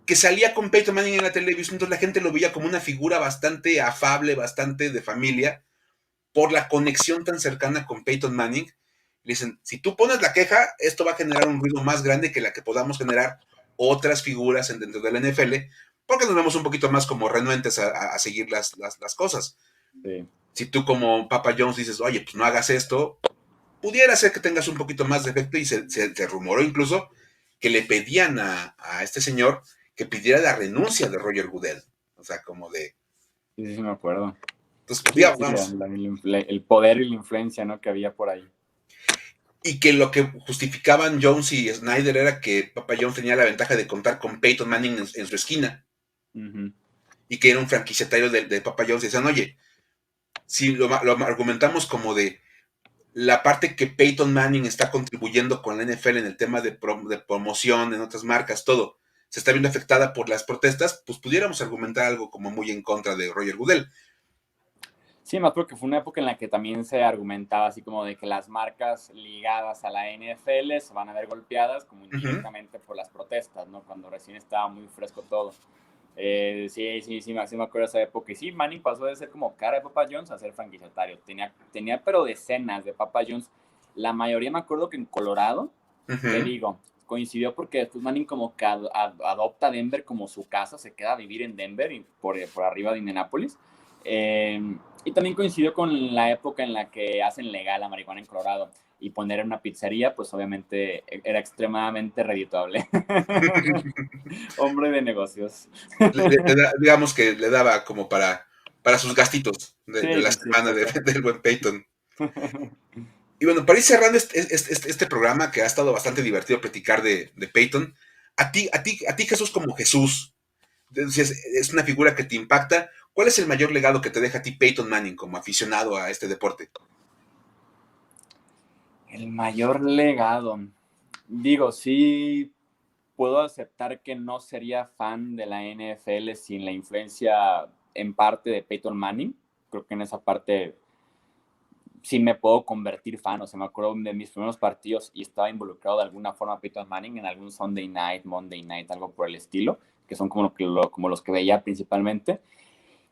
Que salía con Peyton Manning en la televisión, entonces la gente lo veía como una figura bastante afable, bastante de familia, por la conexión tan cercana con Peyton Manning. Le dicen, si tú pones la queja, esto va a generar un ruido más grande que la que podamos generar otras figuras dentro de la NFL, porque nos vemos un poquito más como renuentes a seguir las cosas. Sí. Si tú como Papa John's dices, oye, pues no hagas esto, pudiera ser que tengas un poquito más de efecto, y se rumoró incluso que le pedían a este señor que pidiera la renuncia de Roger Goodell. O sea, como de... Sí, sí, sí, me acuerdo. Entonces, Sí, digamos, sí, vamos, el poder y la influencia, ¿no? Que había por ahí. y que lo que justificaban Jones y Snyder era que Papa John's tenía la ventaja de contar con Peyton Manning en su esquina, Uh-huh. y que era un franquiciatario de Papa John's. Y decían, oye, si lo argumentamos como de la parte que Peyton Manning está contribuyendo con la NFL en el tema de promoción, en otras marcas, todo, se está viendo afectada por las protestas, pues pudiéramos argumentar algo como muy en contra de Roger Goodell. Sí, más porque fue una época en la que también se argumentaba así como de que las marcas ligadas a la NFL se van a ver golpeadas como indirectamente por las protestas, ¿no? Cuando recién estaba muy fresco todo. Sí, sí, sí, sí me acuerdo de esa época. Y sí, Manning pasó de ser como cara de Papa John's a ser franquiciatario. Tenía pero decenas de Papa John's. La mayoría me acuerdo que en Colorado, te digo, coincidió porque después Manning como que adopta Denver como su casa, se queda a vivir en Denver y por arriba de Indianapolis. Y también coincidió con la época en la que hacen legal la marihuana en Colorado, y poner en una pizzería, pues obviamente era extremadamente redituable. Hombre de negocios. Digamos que le daba como para sus gastitos de Sí, la sí, sí, semana exacto. del buen Peyton. Y bueno, para ir cerrando este programa, que ha estado bastante divertido platicar de Peyton, a ti Jesús, como Jesús, es una figura que te impacta. ¿Cuál es el mayor legado que te deja a ti Peyton Manning como aficionado a este deporte? El mayor legado. Digo, sí puedo aceptar que no sería fan de la NFL sin la influencia en parte de Peyton Manning. Creo que en esa parte sí me puedo convertir fan. O sea, me acuerdo de mis primeros partidos y estaba involucrado de alguna forma Peyton Manning en algún Sunday Night, Monday Night, algo por el estilo, que son como los que veía principalmente.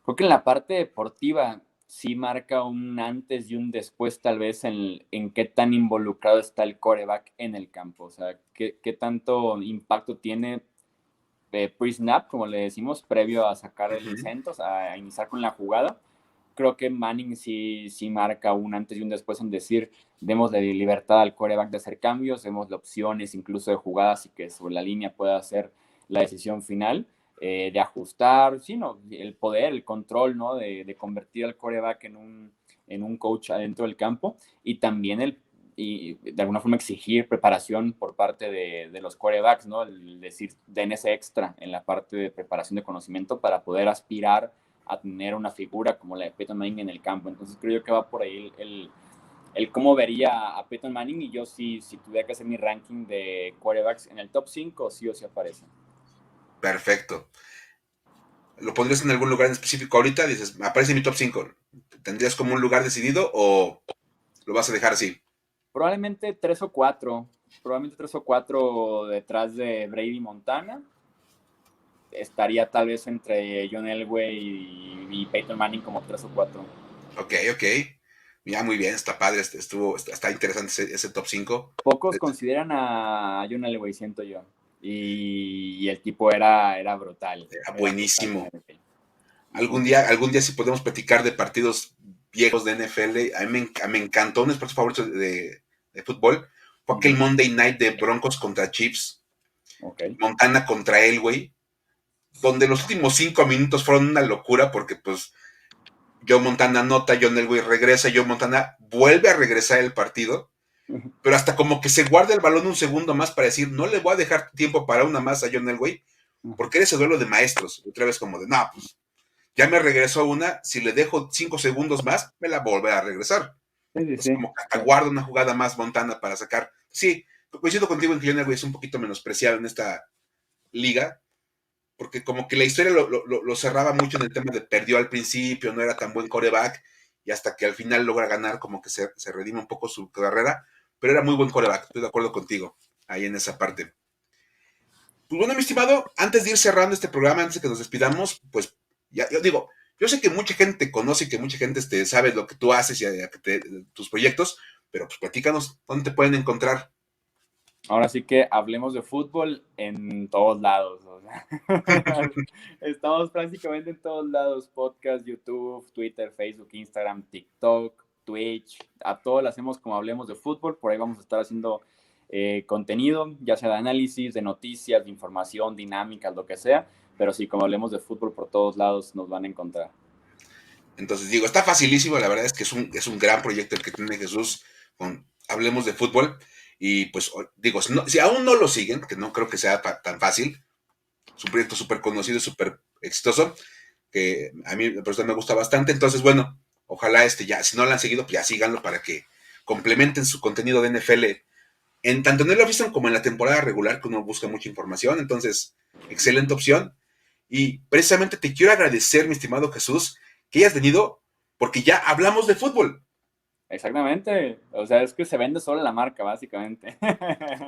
Creo que en la parte deportiva sí marca un antes y un después, tal vez, en qué tan involucrado está el quarterback en el campo. O sea, qué tanto impacto tiene pre-snap, como le decimos, previo a sacar el Uh-huh. centro, a iniciar con la jugada. Creo que Manning sí marca un antes y un después en decir, demos de libertad al quarterback de hacer cambios, demos opciones incluso de jugadas y que sobre la línea pueda hacer la decisión final, de ajustar, sino el poder, el control, ¿no? De convertir al quarterback en un coach adentro del campo, y también y de alguna forma exigir preparación por parte de los quarterbacks, ¿no? El decir, den ese extra en la parte de preparación de conocimiento para poder aspirar a tener una figura como la de Peyton Manning en el campo. Entonces creo yo que va por ahí el cómo vería a Peyton Manning, y yo sí, si tuviera que hacer mi ranking de quarterbacks en el top 5, sí o sí aparece. Perfecto. ¿Lo pondrías en algún lugar en específico ahorita? Dices, aparece en mi top 5. ¿Tendrías como un lugar decidido o lo vas a dejar así? Probablemente tres o cuatro detrás de Brady Montana. Estaría tal vez entre John Elway y Peyton Manning como 3 o 4. Ok, ok. Ya, muy bien, está padre, está interesante ese top 5. Pocos consideran a John Elway, siento yo. Y el tipo era brutal. Era Era brutal en buenísimo. el NFL. Uh-huh. Algún día si podemos platicar de partidos viejos de NFL. A mí me encantó, un deporte favorito de fútbol. Fue aquel Uh-huh. Monday Night de Broncos contra Chiefs, Ok. Montana contra Elway, donde los últimos 5 minutos fueron una locura, porque pues Joe Montana anota, John Elway regresa, Joe Montana vuelve a regresar el partido. pero hasta como que se guarda el balón un segundo más para decir, no le voy a dejar tiempo para una más a John Elway, porque era ese duelo de maestros. Otra vez como de, no, pues ya me regresó una, si le dejo 5 segundos más, me la volverá a regresar. Sí, sí, Entonces sí. como que hasta guarda una jugada más Montana para sacar. Sí, coincido contigo en que John Elway es un poquito menospreciado en esta liga, porque como que la historia lo cerraba mucho en el tema de perdió al principio, no era tan buen quarterback, y hasta que al final logra ganar, como que se redime un poco su carrera, pero era muy buen quarterback, estoy de acuerdo contigo, ahí en esa parte. Pues bueno, mi estimado, antes de ir cerrando este programa, antes de que nos despidamos, pues ya, yo digo, yo sé que mucha gente conoce y que mucha gente sabe lo que tú haces y tus proyectos, pero pues platícanos, ¿dónde te pueden encontrar? Ahora sí que hablemos de fútbol en todos lados. O sea, estamos prácticamente en todos lados: podcast, YouTube, Twitter, Facebook, Instagram, TikTok, Twitch. A todos lo hacemos como hablemos de fútbol. Por ahí vamos a estar haciendo contenido, ya sea de análisis, de noticias, de información, dinámicas, lo que sea. Pero sí, como hablemos de fútbol, por todos lados nos van a encontrar. Entonces digo, está facilísimo, la verdad es que es un gran proyecto el que tiene Jesús con Hablemos de Fútbol. Y pues digo, si aún no lo siguen, que no creo que sea tan fácil, es un proyecto súper conocido y súper exitoso, que a mí por eso me gusta bastante. Entonces, bueno, ojalá ya, si no lo han seguido, pues ya síganlo para que complementen su contenido de NFL tanto en el off-season como en la temporada regular, que uno busca mucha información. Entonces, excelente opción. Y precisamente te quiero agradecer, mi estimado Jesús, que hayas venido, porque ya hablamos de fútbol. Exactamente. O sea, es que se vende solo la marca, básicamente.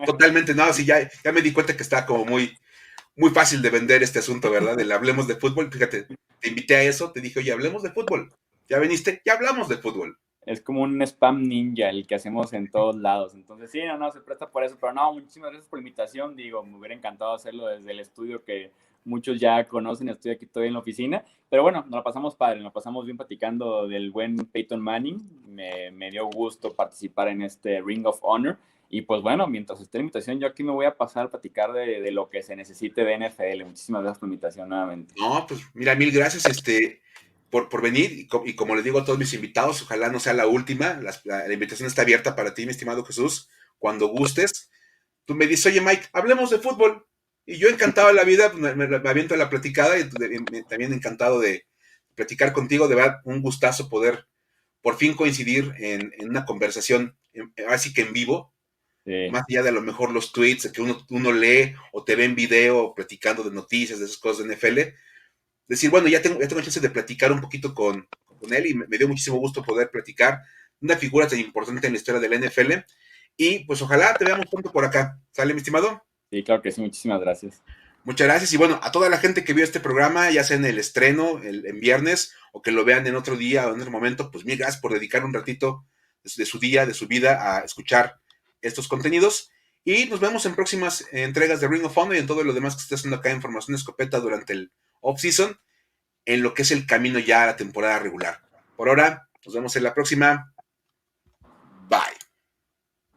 Totalmente, no, sí, ya me di cuenta que está como muy fácil de vender este asunto, ¿verdad? El hablemos de fútbol. Fíjate, te invité a eso, te dije, oye, hablemos de fútbol. Ya veniste, ya hablamos de fútbol. Es como un spam ninja el que hacemos en todos lados. Entonces, sí, no, se presta por eso. Pero no, muchísimas gracias por la invitación. Digo, me hubiera encantado hacerlo desde el estudio que muchos ya conocen. Estoy aquí todavía en la oficina. Pero bueno, nos la pasamos padre, nos la pasamos bien platicando del buen Peyton Manning. Me dio gusto participar en este Ring of Honor. Y pues bueno, mientras esté la invitación, yo aquí me voy a pasar a platicar de lo que se necesite de NFL. Muchísimas gracias por la invitación nuevamente. No, pues mira, mil gracias por venir y como le digo a todos mis invitados, ojalá no sea la última. La invitación está abierta para ti, mi estimado Jesús. Cuando gustes, tú me dices, oye Mike, hablemos de fútbol. Y yo encantado de la vida, me aviento a la platicada y también encantado de platicar contigo. De verdad, un gustazo poder por fin coincidir en una conversación, así que en vivo, Sí. más allá de a lo mejor los tweets que uno lee o te ve en video platicando de noticias, de esas cosas de NFL. Decir, bueno, ya tengo chance de platicar un poquito con él y me dio muchísimo gusto poder platicar una figura tan importante en la historia del NFL. Y pues ojalá te veamos pronto por acá. ¿Sale, mi estimado? Sí, claro que sí, muchísimas gracias. Muchas gracias. Y bueno, a toda la gente que vio este programa, ya sea en el estreno, en viernes, o que lo vean en otro día o en otro momento, pues mil gracias por dedicar un ratito de su día, de su vida, a escuchar estos contenidos. Y nos vemos en próximas entregas de Ring of Honor y en todo lo demás que se está haciendo acá en Formación Escopeta durante el off-season, en lo que es el camino ya a la temporada regular. Por ahora, nos vemos en la próxima. Bye.